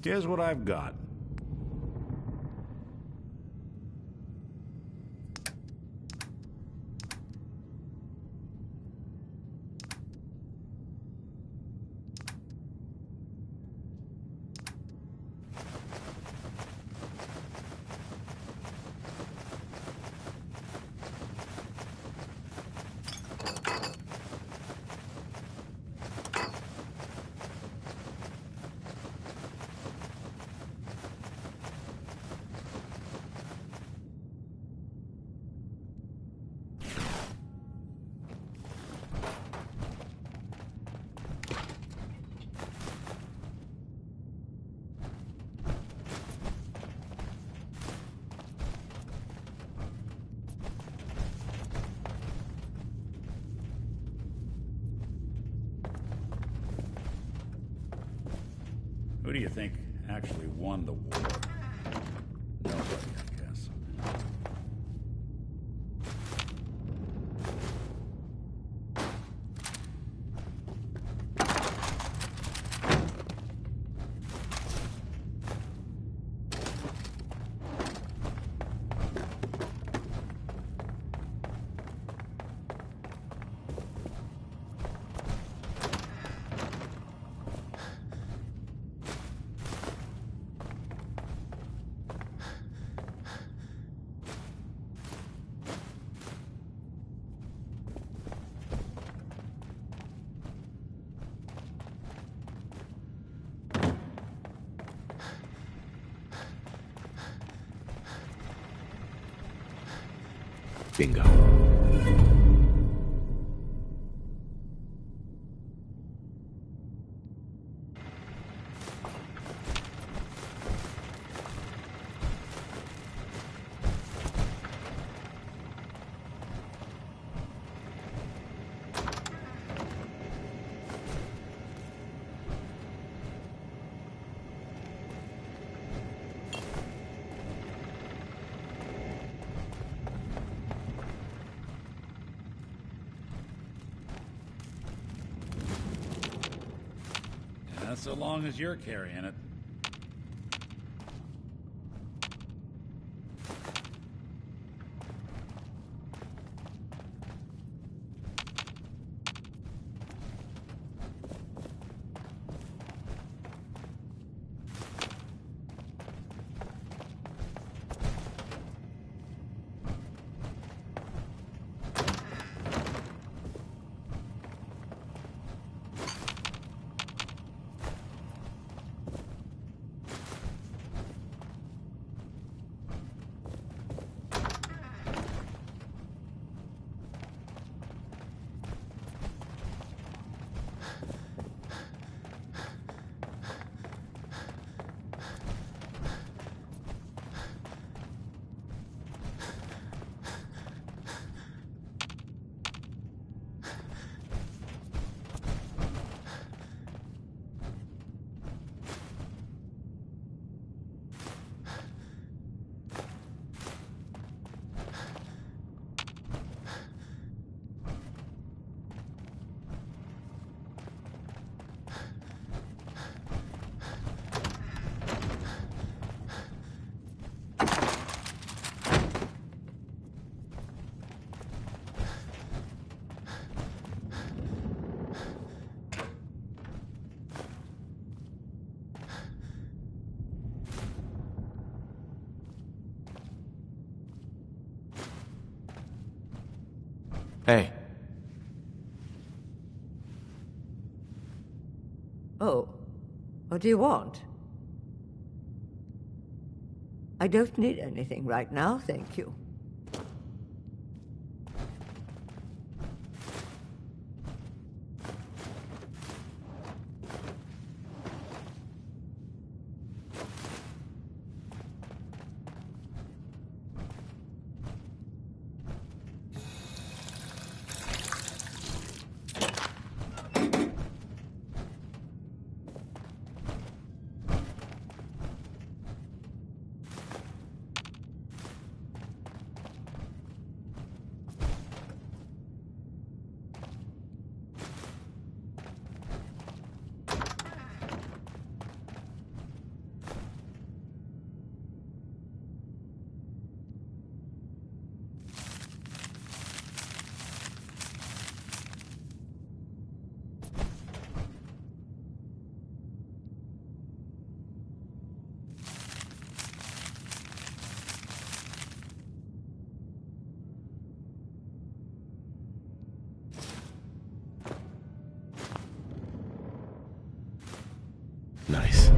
Here's what I've got. Who do you think actually won the war? Nobody, I guess. Bingo. That's so long as you're carrying it. Hey. Oh, what do you want? I don't need anything right now, thank you. Nice.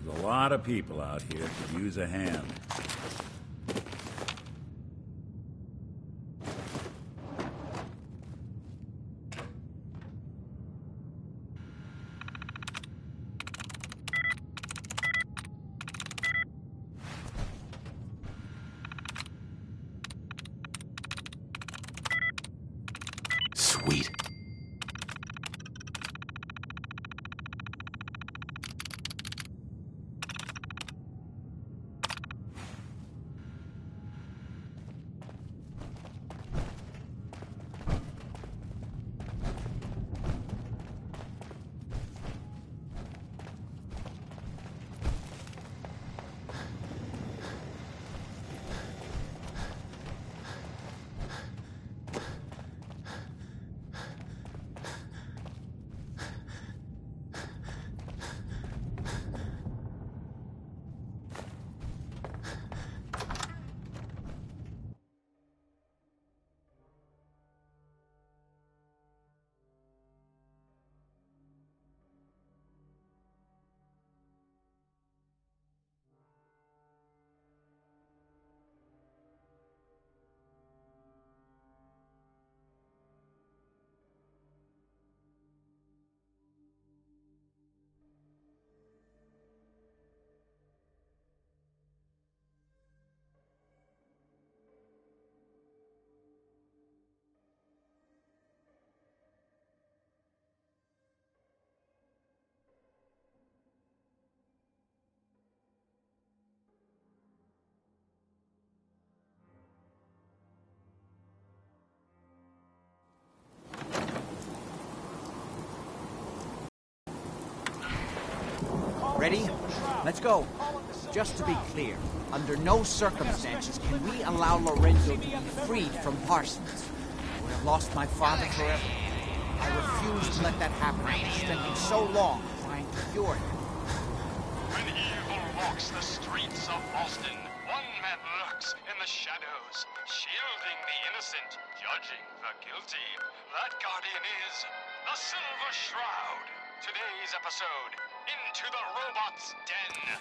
There's a lot of people out here could use a hand. Sweet. Ready? Let's go. Just to be clear, under no circumstances can we allow Lorenzo to be freed from Parsons. I would have lost my father forever. I refuse to let that happen after spending so long trying to cure him. When evil walks the streets of Boston, one man lurks in the shadows, shielding the innocent, judging the guilty. That guardian is the Silver Shroud. Today's episode, Into the Robot's Den.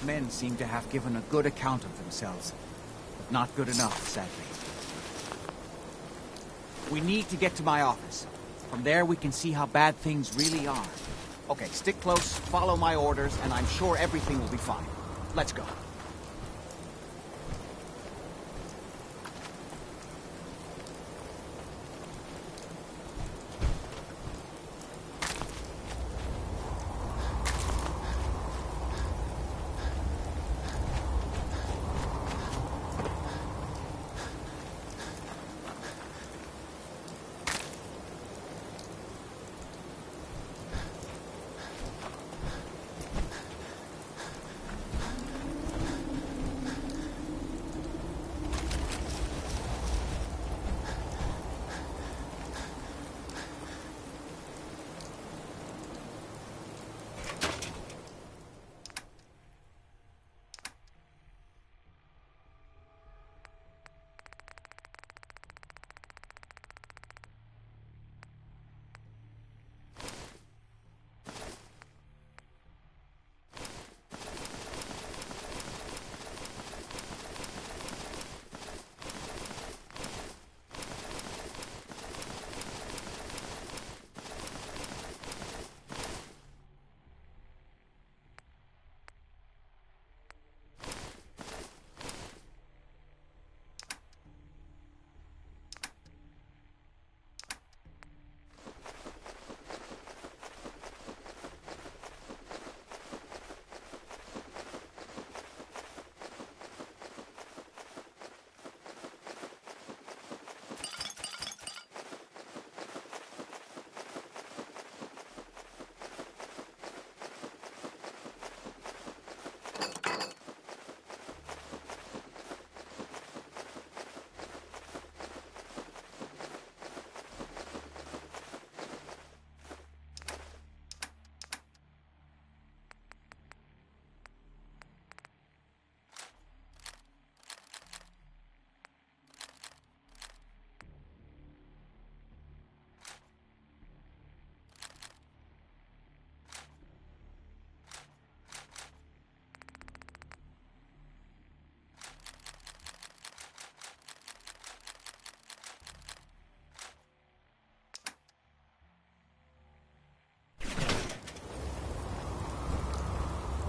men seem to have given a good account of themselves. But not good enough, sadly. We need to get to my office. From there we can see how bad things really are. Okay, stick close, follow my orders, and I'm sure everything will be fine. Let's go.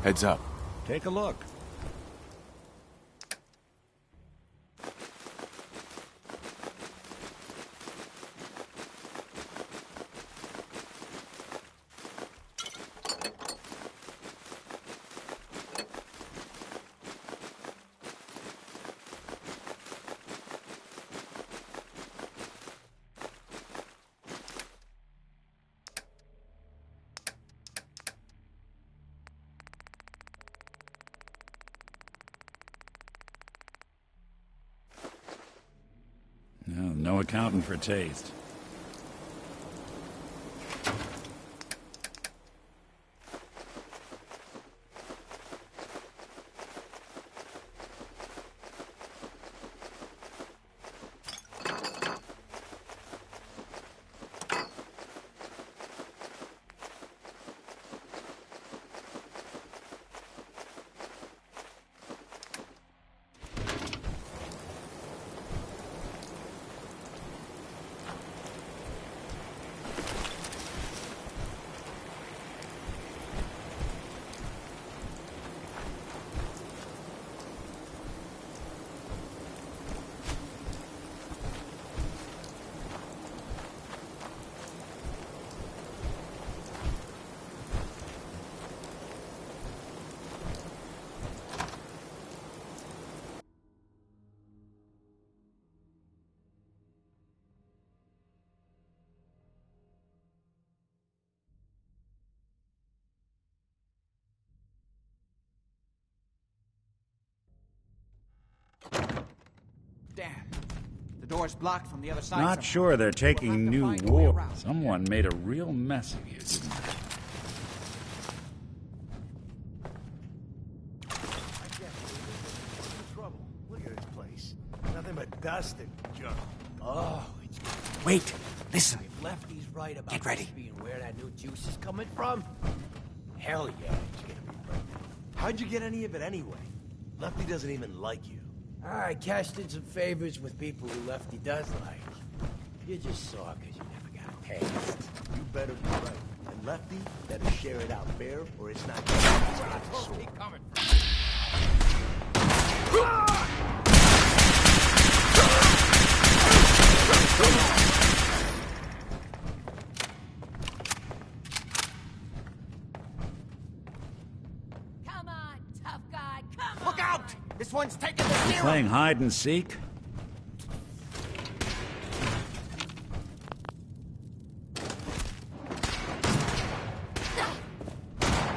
Heads up. Take a look. No accounting for taste. Damn. The door's blocked from the other side. Not sure they're taking new war. Someone made a real mess of you, didn't they? Look at this place. Nothing but dust and junk. Oh, it's good. Wait, listen. If Lefty's right about Get ready. being where that new juice is coming from, hell yeah, it's gonna be right. How'd you get any of it anyway? Lefty doesn't even like you. I cashed in some favors with people who Lefty does like. You just saw because you never got passed. You better be right. And Lefty better share it out fair, or it's not gonna be coming Come on, tough guy, come on! Look out! This one's taking the hero! Playing hide and seek?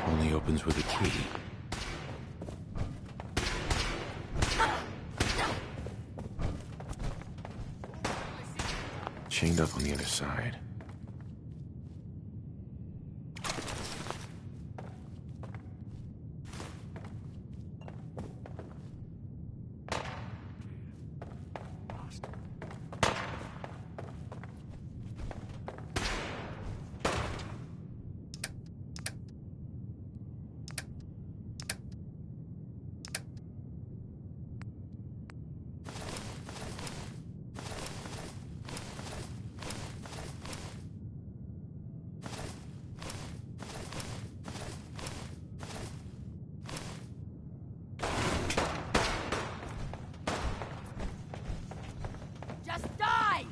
Only opens with a key. Chained up on the other side. Just die!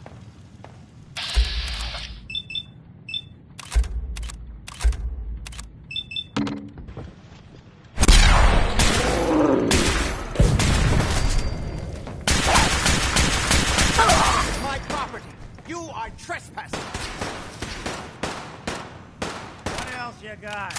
It's my property. You are trespassing. What else you got?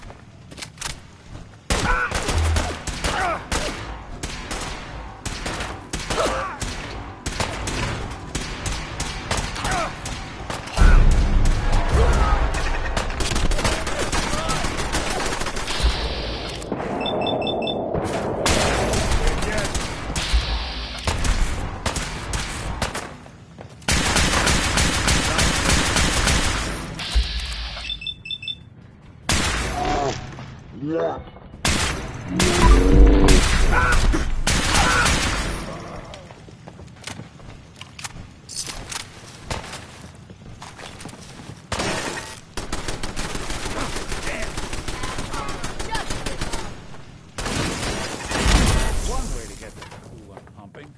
One way to get the coolant pumping.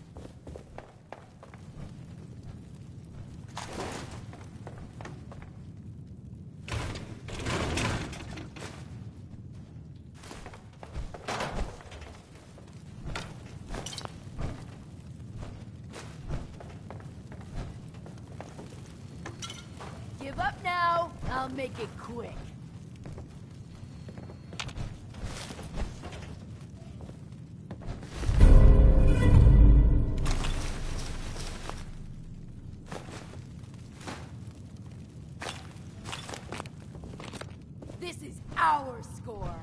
Give up now. I'll make it quick. This is our score.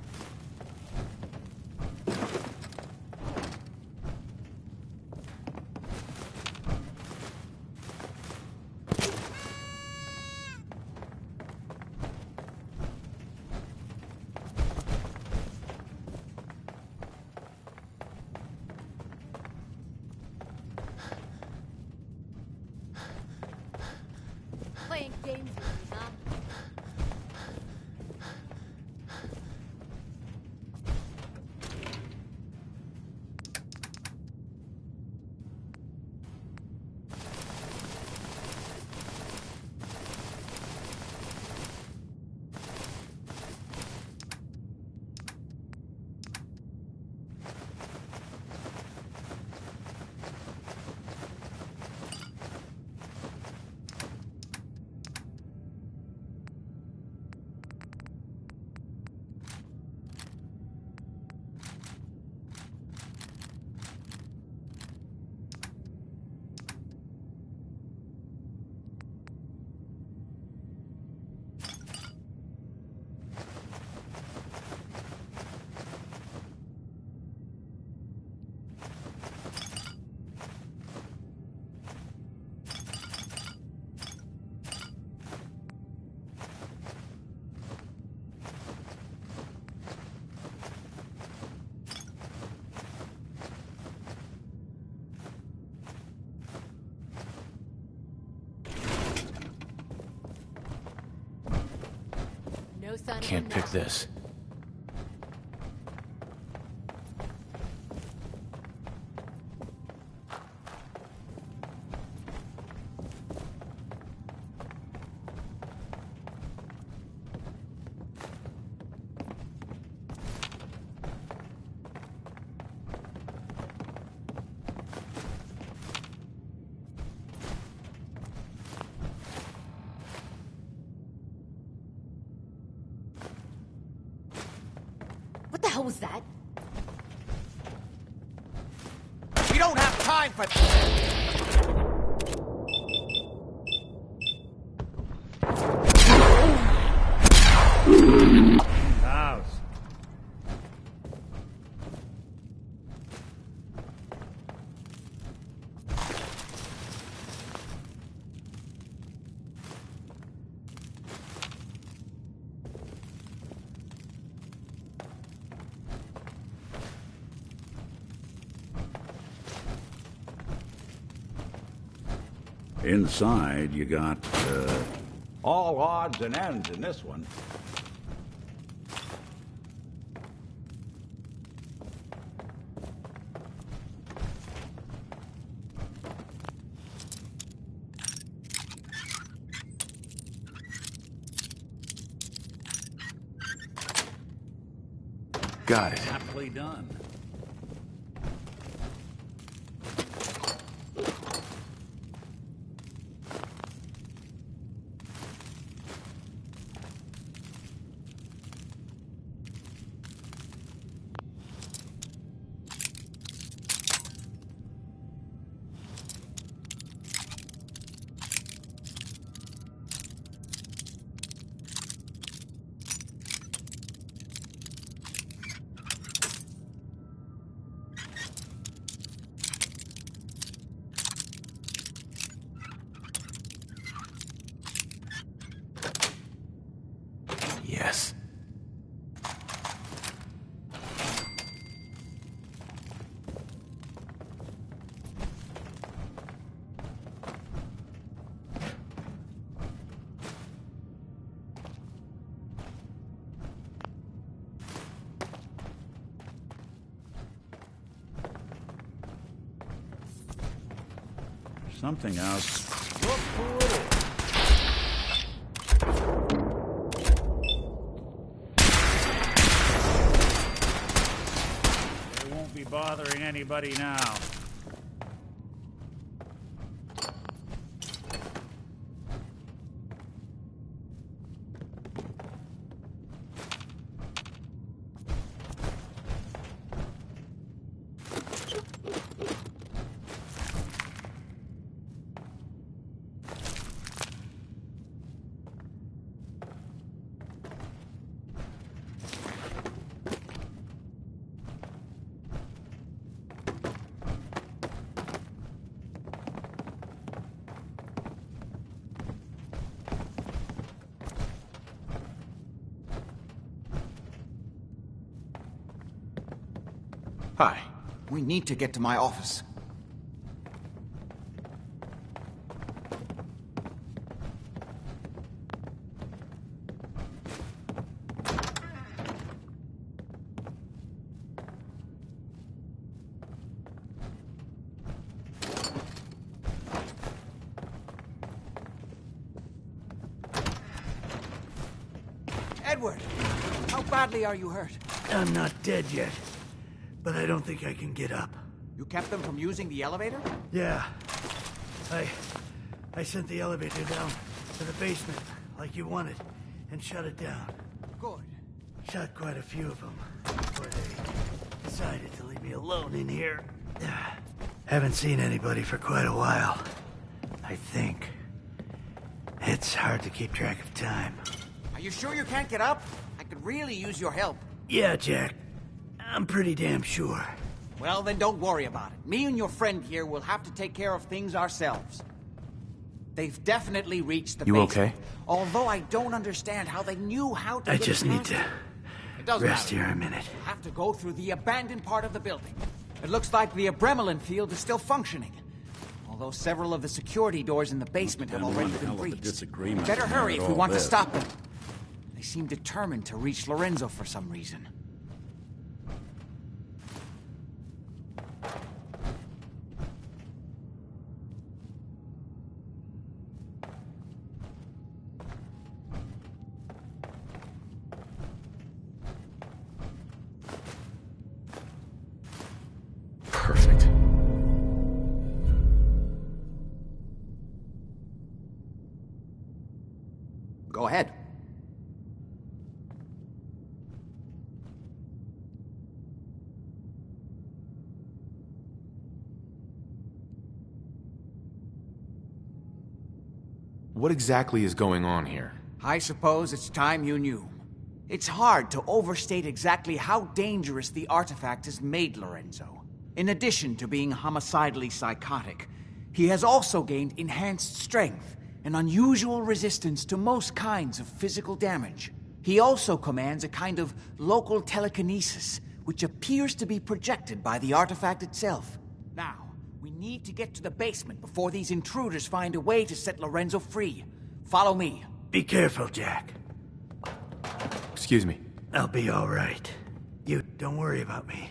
I can't pick this. What the hell was that? We don't have time for this! House. Inside, you got all odds and ends in this one. Got it. Aptly done. Yes. Something else. Look who it is. They won't be bothering anybody now. Hi. We need to get to my office. Edward, how badly are you hurt? I'm not dead yet, but I don't think I can get up. You kept them from using the elevator? Yeah. I sent the elevator down to the basement, like you wanted, and shut it down. Good. Shot quite a few of them before they decided to leave me alone in here. Haven't seen anybody for quite a while, I think. It's hard to keep track of time. Are you sure you can't get up? I could really use your help. Yeah, Jack. I'm pretty damn sure. Well, then don't worry about it. Me and your friend here will have to take care of things ourselves. They've definitely reached the basement. You okay? Although I don't understand how they knew how to I get just need past to it. It doesn't rest matter. here a minute. We'll have to go through the abandoned part of the building. It looks like the Abremelin field is still functioning. Although several of the security doors in the basement have already been breached. Disagreement Better hurry if we want to stop them. They seem determined to reach Lorenzo for some reason. Perfect. Go ahead. What exactly is going on here? I suppose it's time you knew. It's hard to overstate exactly how dangerous the artifact has made Lorenzo. In addition to being homicidally psychotic, he has also gained enhanced strength and unusual resistance to most kinds of physical damage. He also commands a kind of local telekinesis, which appears to be projected by the artifact itself. Now, we need to get to the basement before these intruders find a way to set Lorenzo free. Follow me. Be careful, Jack. Excuse me. I'll be all right. You don't worry about me.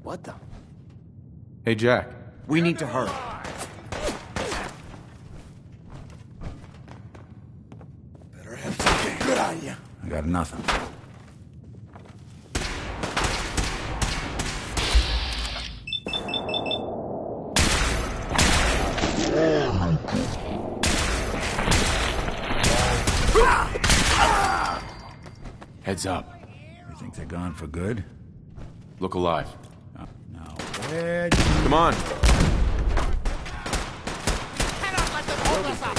What the? Hey, Jack. We need to hurry. Better have something good on you. I got nothing. Heads up. You think they're gone for good? Look alive. No. Come on. Cannot let them hold us up.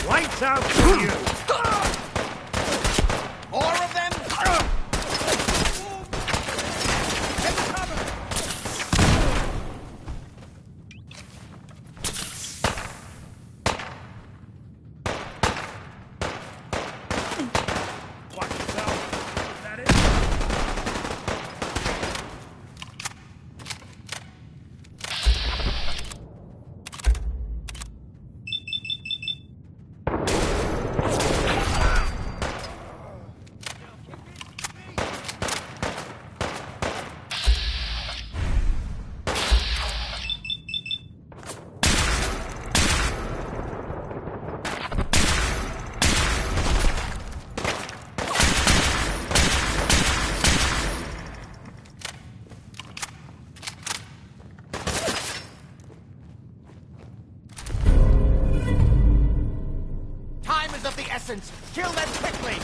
Lights out for you! More of them? assassins! Kill them quickly!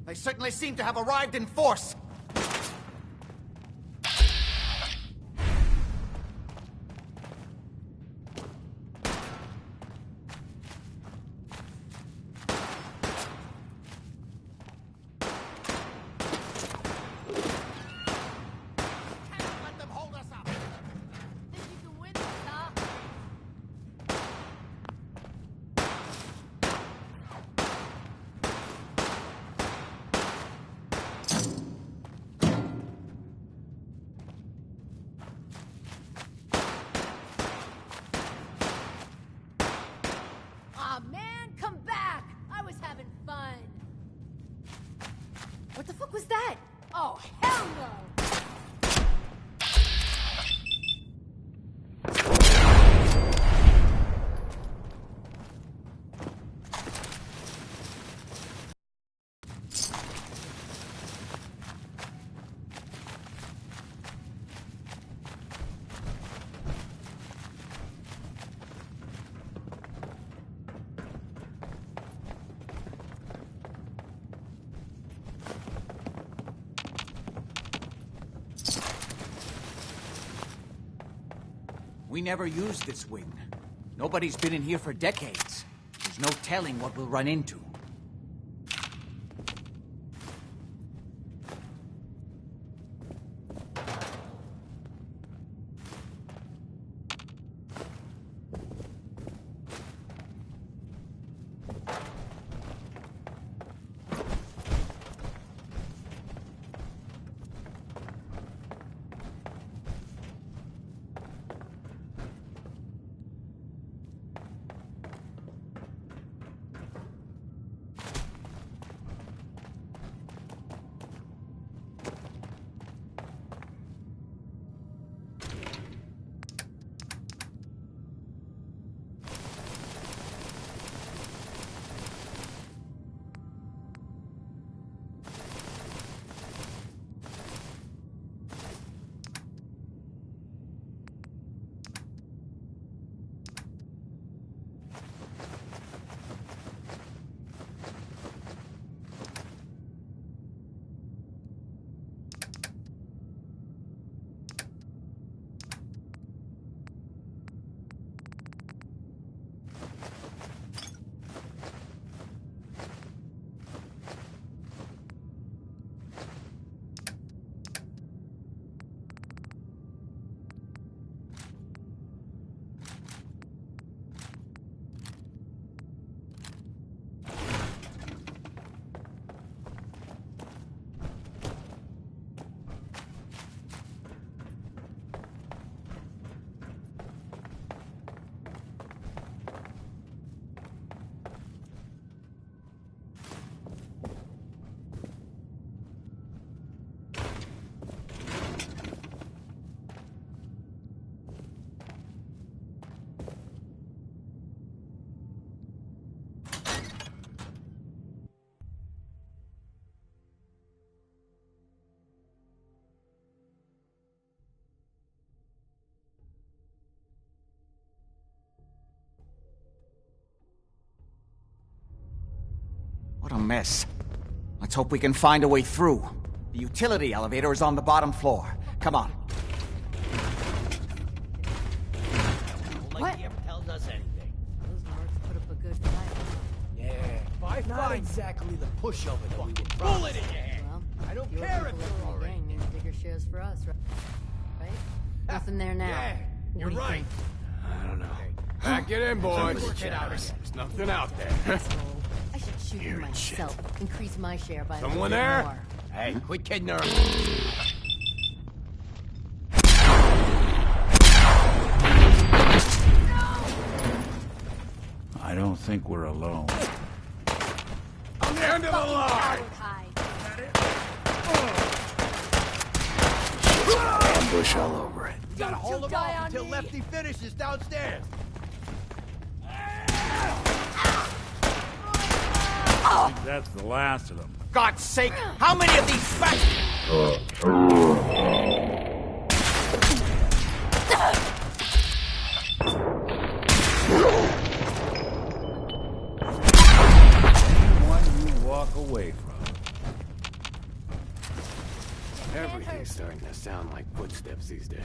They certainly seem to have arrived in force. Aw, man, come back! I was having fun. What the fuck was that? Oh, hell no! We never used this wing. Nobody's been in here for decades. There's no telling what we'll run into. What a mess. Let's hope we can find a way through. The utility elevator is on the bottom floor. Come on. Like he ever tells us anything. Those marks put up a good fight. Yeah, not exactly the pushover that we were promised. Well, I don't your care if people they're left all the right. gang means bigger shares for us, right? Nothing there now. Yeah, What you're do you right. think? I don't know. Pack it in, boys. Work it out again. There's nothing out there. Asshole. I should shoot you myself. Increase my share by a Someone little bit there? more. Hey, quit kidding her. I don't think we're alone. End of the line! Ambush all over it. You gotta hold him off until Lefty finishes downstairs. I think that's the last of them. God's sake, how many of these fat... One you walk away from. Everything's starting to sound like footsteps these days.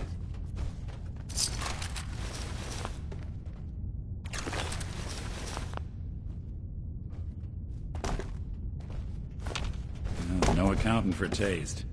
No accounting for taste.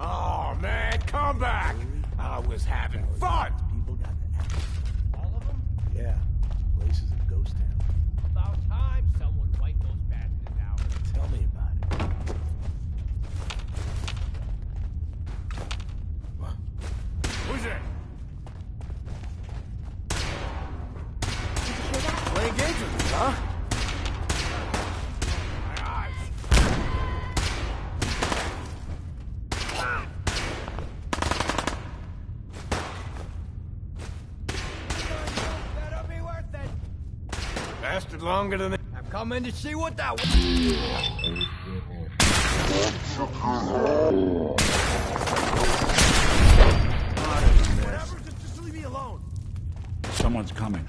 Oh, man, come back! I was having fun! People got the axe. All of them? Yeah. Place is a ghost town. About time someone wiped those bastards out. Tell me about it. Who's it? Playing games with me, huh? My eyes. Better be worth it. Lasted longer than... I'm coming to see what that was. Whatever, just leave me alone. Someone's coming.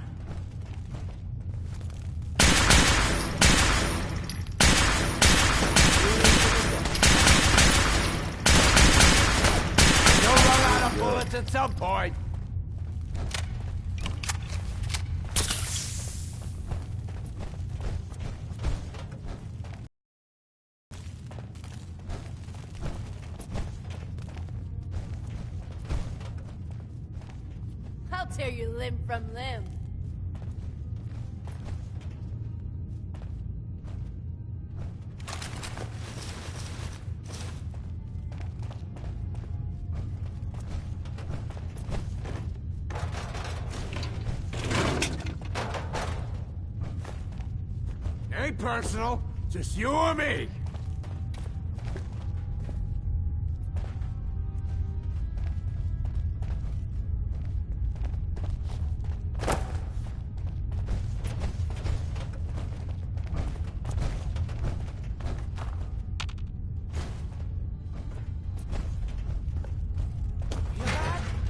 You'll run out of bullets at some point. I'll tear you limb from limb. Ain't personal, just you or me.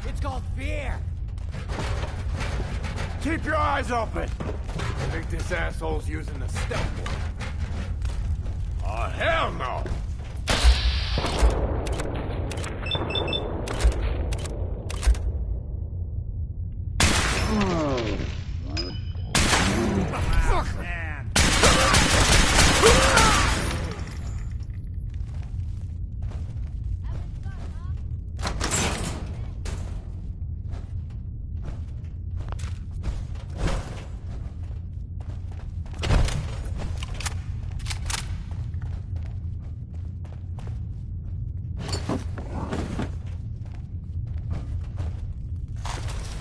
It's called fear. Keep your eyes open. I think this asshole's using the stealth one. Oh, hell no! Fuck, man.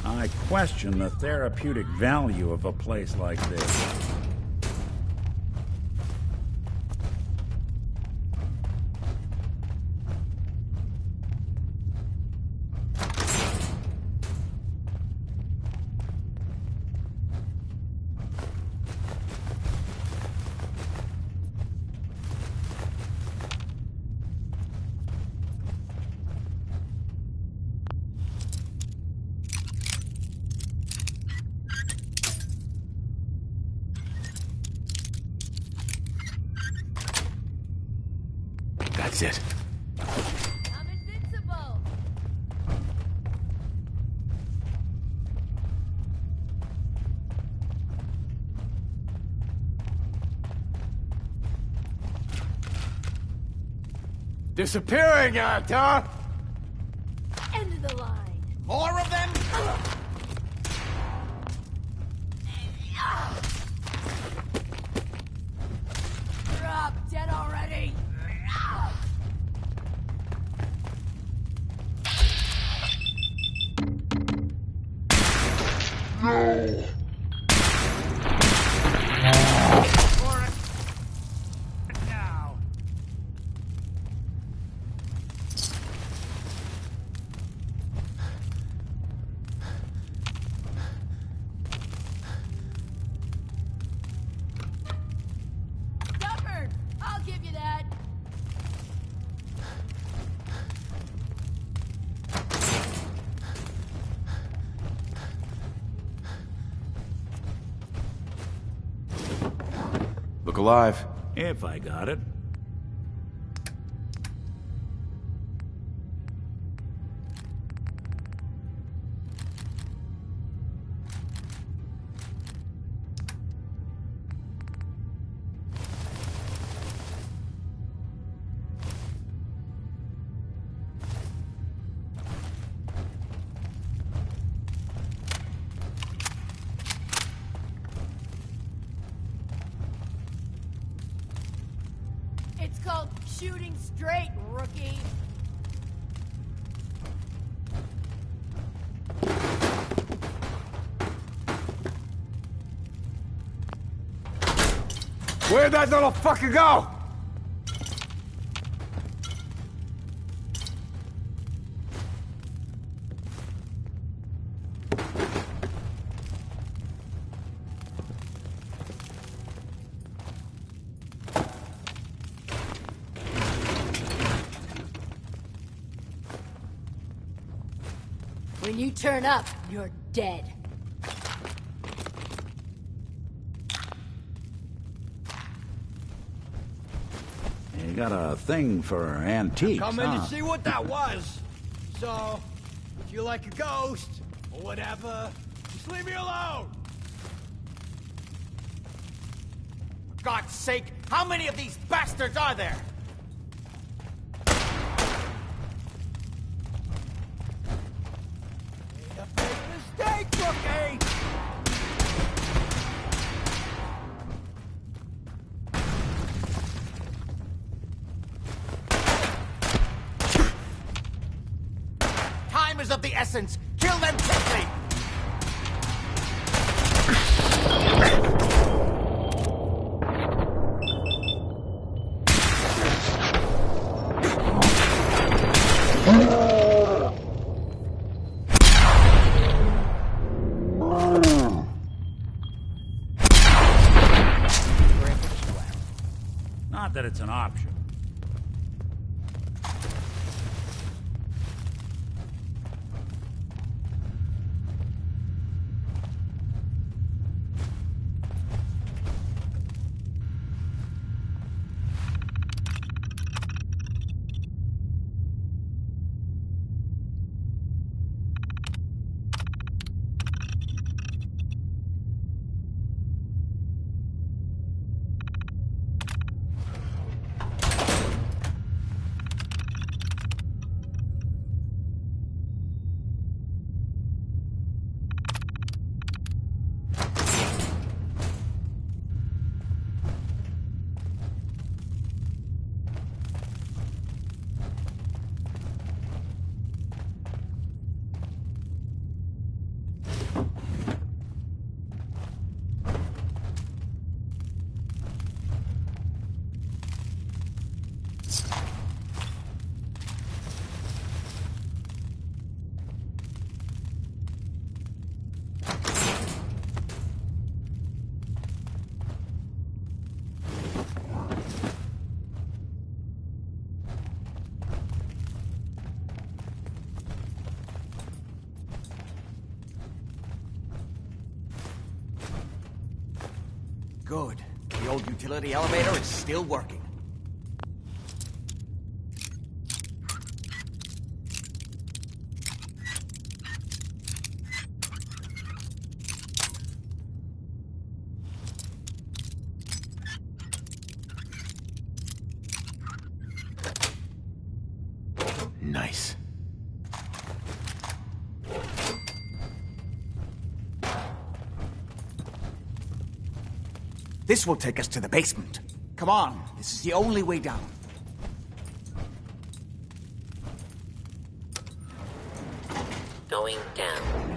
I question the therapeutic value of a place like this. That's it. I'm invincible. Disappearing act, huh? End of the line. More of them? Drop dead already. No. Stubborn. I'll give you that. Look alive. If I got it. It's called shooting straight, rookie. Where'd that little fucker go? When you turn up, you're dead. You got a thing for antiques, Come in huh? to see what that was. So, if you like a ghost, or whatever, just leave me alone. For God's sake, how many of these bastards are there? Ain't a big mistake, rookie! Time is of the essence. Kill them quickly! Not that it's an option. Good. The old utility elevator is still working. Nice. This will take us to the basement. Come on, this is the only way down. Going down.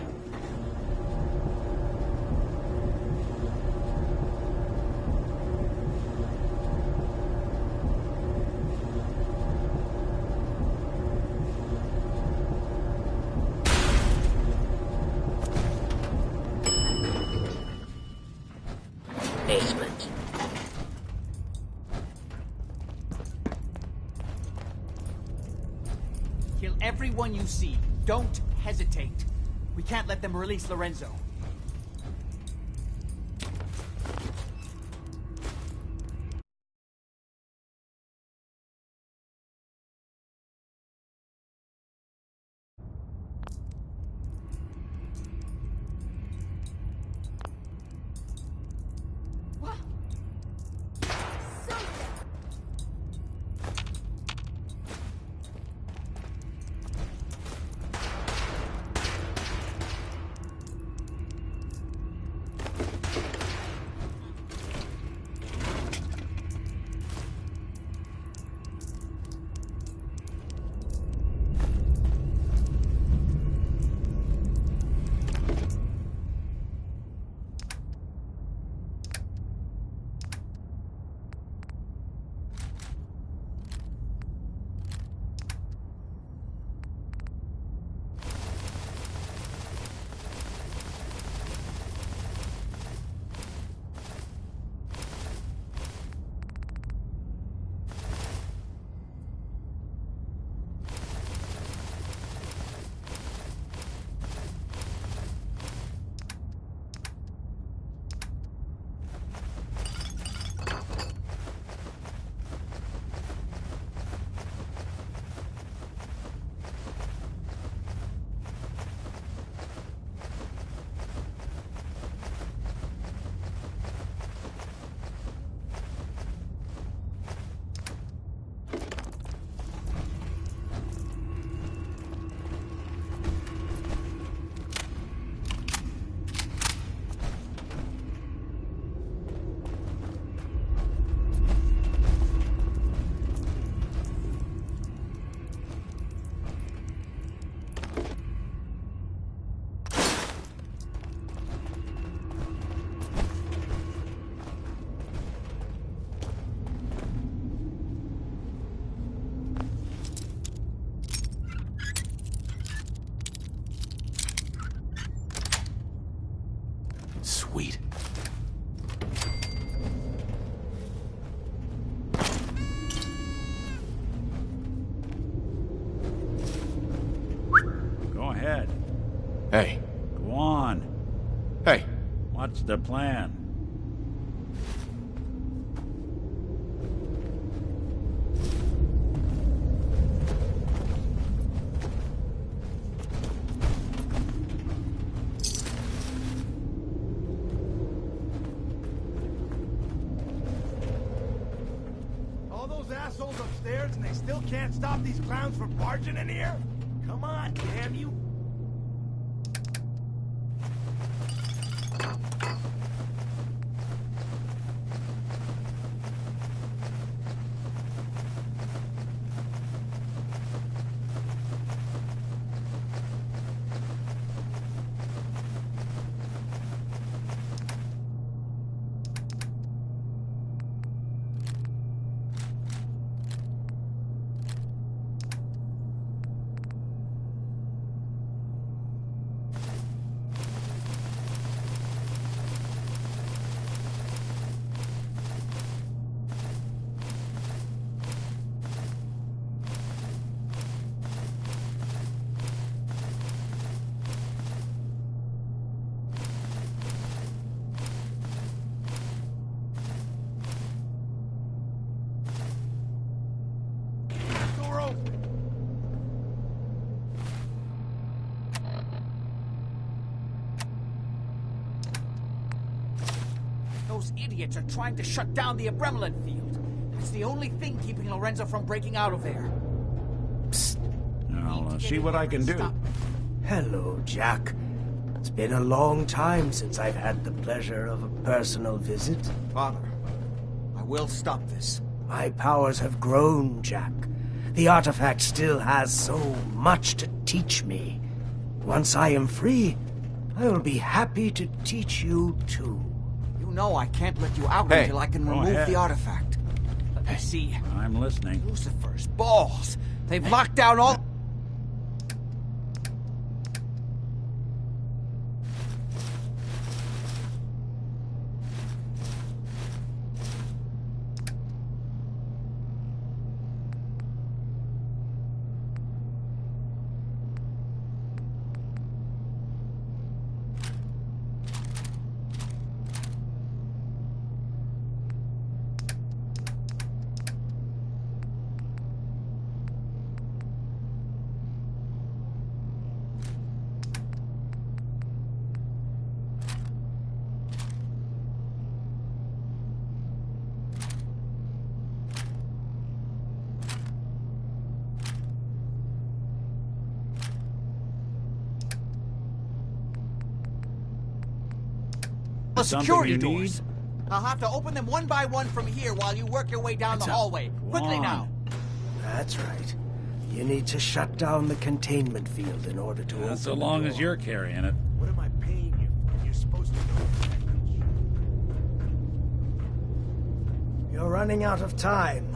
Basement. Kill everyone you see. Don't hesitate. We can't let them release Lorenzo. Sweet. Go ahead. Hey. Go on. Hey. What's the plan? All those assholes upstairs and they still can't stop these clowns from barging in here? Come on, damn you. Those idiots are trying to shut down the Abramelin field. That's the only thing keeping Lorenzo from breaking out of there. Psst. I'll see what I can do. Hello, Jack. It's been a long time since I've had the pleasure of a personal visit. Father, I will stop this. My powers have grown, Jack. The artifact still has so much to teach me. Once I am free, I will be happy to teach you too. You know I can't let you out Hey, until I can go remove ahead. the artifact. Let me see. I'm listening. Lucifer's balls. They've locked down all... the Something security you doors. I'll have to open them one by one from here while you work your way down the hallway. Quickly now. That's right. You need to shut down the containment field in order to open So the long door. as you're carrying it. What am I paying you for? You're supposed to know. You're running out of time.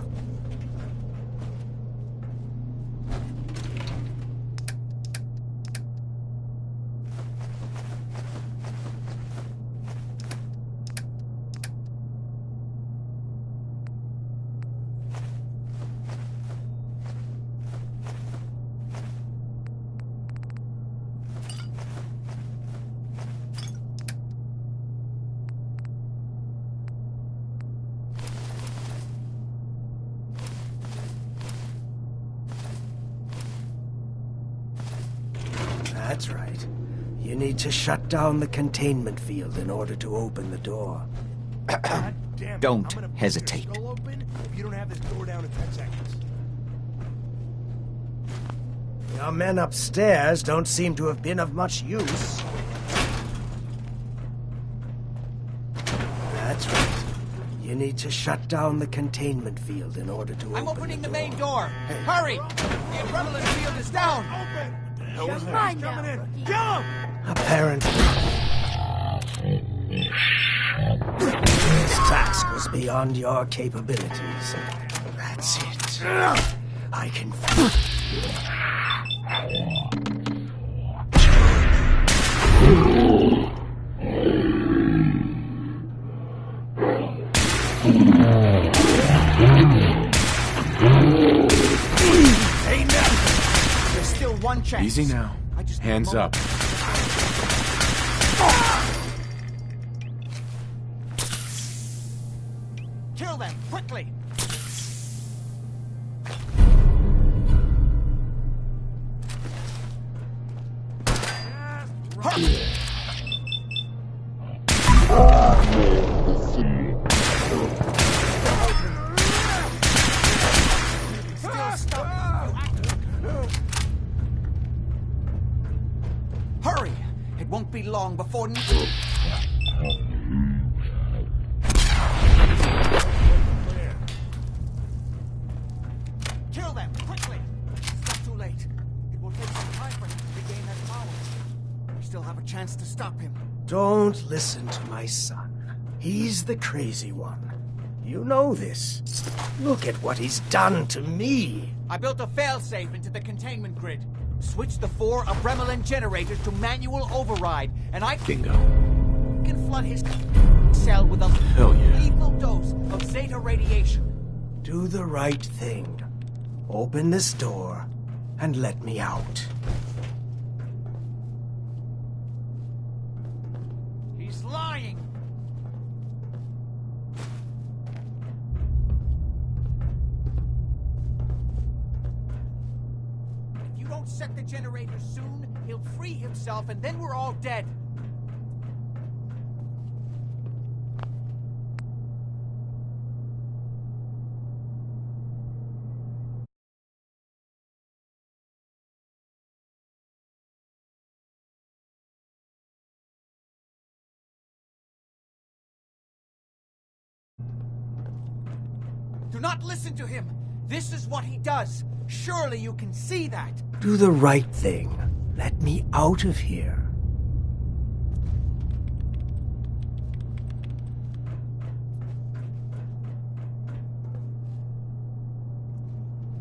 That's right. You need to shut down the containment field in order to open the door. Don't hesitate. Skull open if you don't have this door down in 10 seconds. Your men upstairs don't seem to have been of much use. That's right. You need to shut down the containment field in order to I'm open opening the the main door. Hurry! The adrenaline field is down. Hell was that? Coming in. Kill him! Apparently. This task was beyond your capabilities. That's it. I can... Ain't nothing. There's still one chance. Easy now. Hands up. Kill them, quickly! Hurry! Still stuck. Hurry! It won't be long before... Kill them, quickly! It's not too late. It will take some time for him to regain that power. We still have a chance to stop him. Don't listen to my son. He's the crazy one. You know this. Look at what he's done to me. I built a failsafe into the containment grid. Switched the 4 Abremlin generators to manual override, and I Bingo. can flood his cell with a lethal dose of Zeta radiation. Do the right thing. Open this door and let me out. He's lying. If you don't set the generators soon, he'll free himself, and then we're all dead. Do not listen to him. This is what he does. Surely you can see that. Do the right thing. Let me out of here.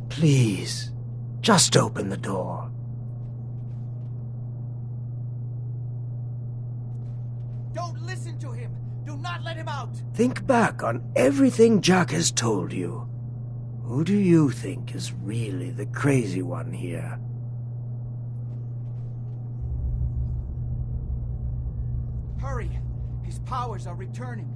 Please, just open the door. Don't listen to him. Do not let him out. Think back on everything Jack has told you. Who do you think is really the crazy one here? Hurry. His powers are returning.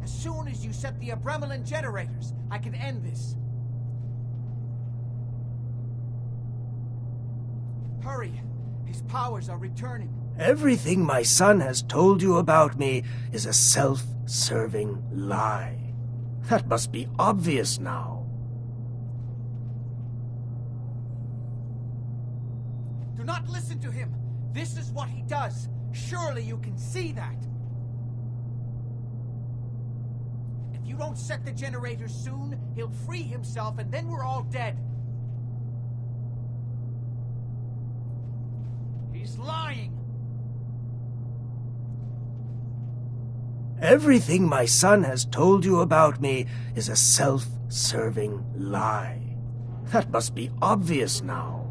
As soon as you set the Abremelin generators, I can end this. Hurry. His powers are returning. Everything my son has told you about me is a self-serving lie. That must be obvious now. Do not listen to him. This is what he does. Surely you can see that. If you don't set the generators soon, he'll free himself and then we're all dead. He's lying. Everything my son has told you about me is a self-serving lie. That must be obvious now.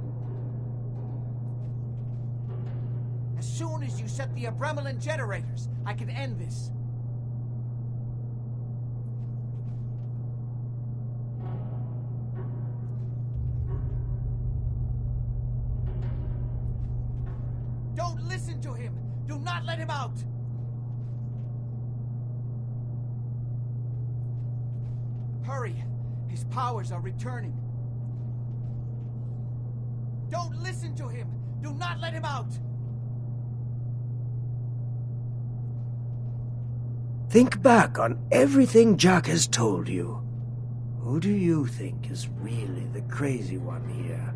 As soon as you set the Abremelin generators, I can end this. Don't listen to him. Do not let him out. Hurry. His powers are returning. Don't listen to him. Do not let him out. Think back on everything Jack has told you. Who do you think is really the crazy one here?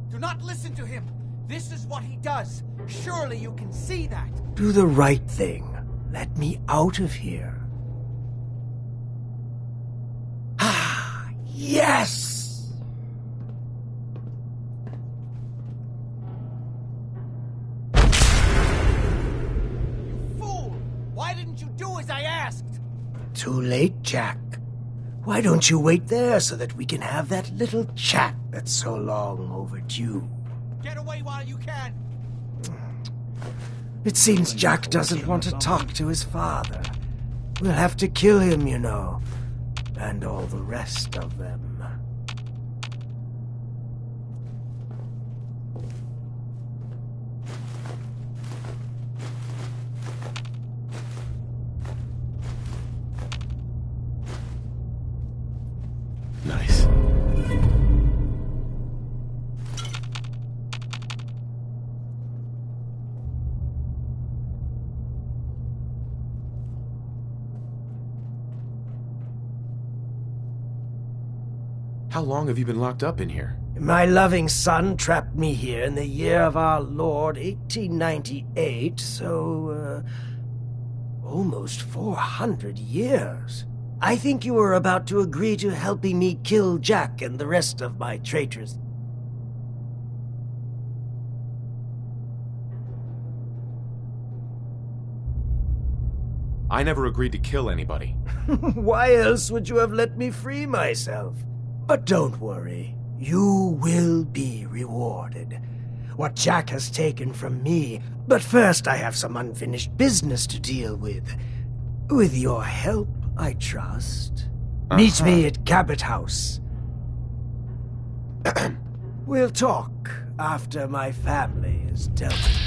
Do not listen to him. This is what he does. Surely you can see that. Do the right thing. Let me out of here. Ah, yes! Fool! Why didn't you do as I asked? Too late, Jack. Why don't you wait there so that we can have that little chat that's so long overdue? Get away while you can. It seems Jack doesn't want to talk to his father. We'll have to kill him, you know. And all the rest of them. Nice. How long have you been locked up in here? My loving son trapped me here in the year of our Lord, 1898, so, almost 400 years. I think you were about to agree to helping me kill Jack and the rest of my traitors. I never agreed to kill anybody. Why else would you have let me free myself? But don't worry, you will be rewarded. What Jack has taken from me. But first I have some unfinished business to deal with. With your help, I trust. Meet me at Cabot House. We'll talk after my family is dealt with.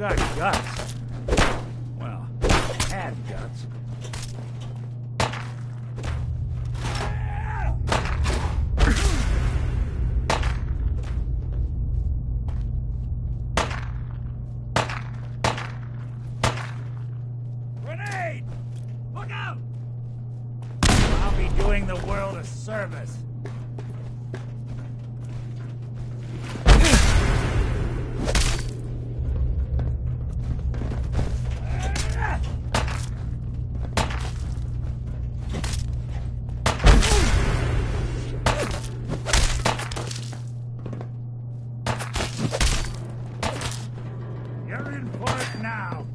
got guts. Well, had guts. Grenade! Look out! I'll be doing the world a service. You're in for it now.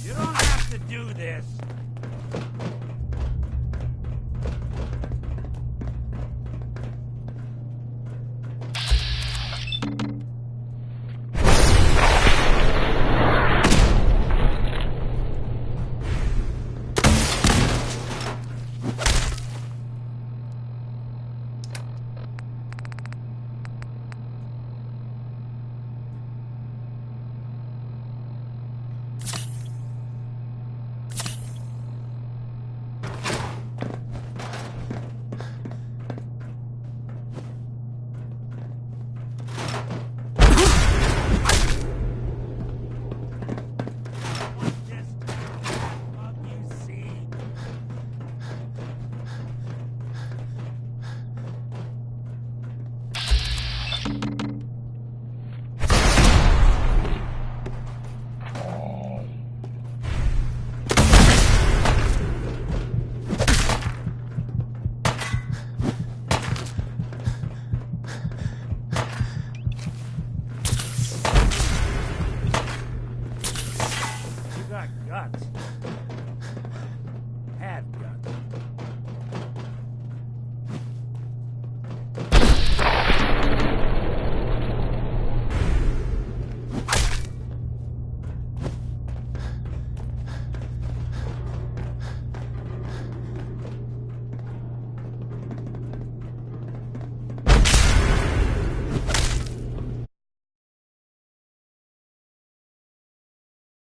You don't have to do this.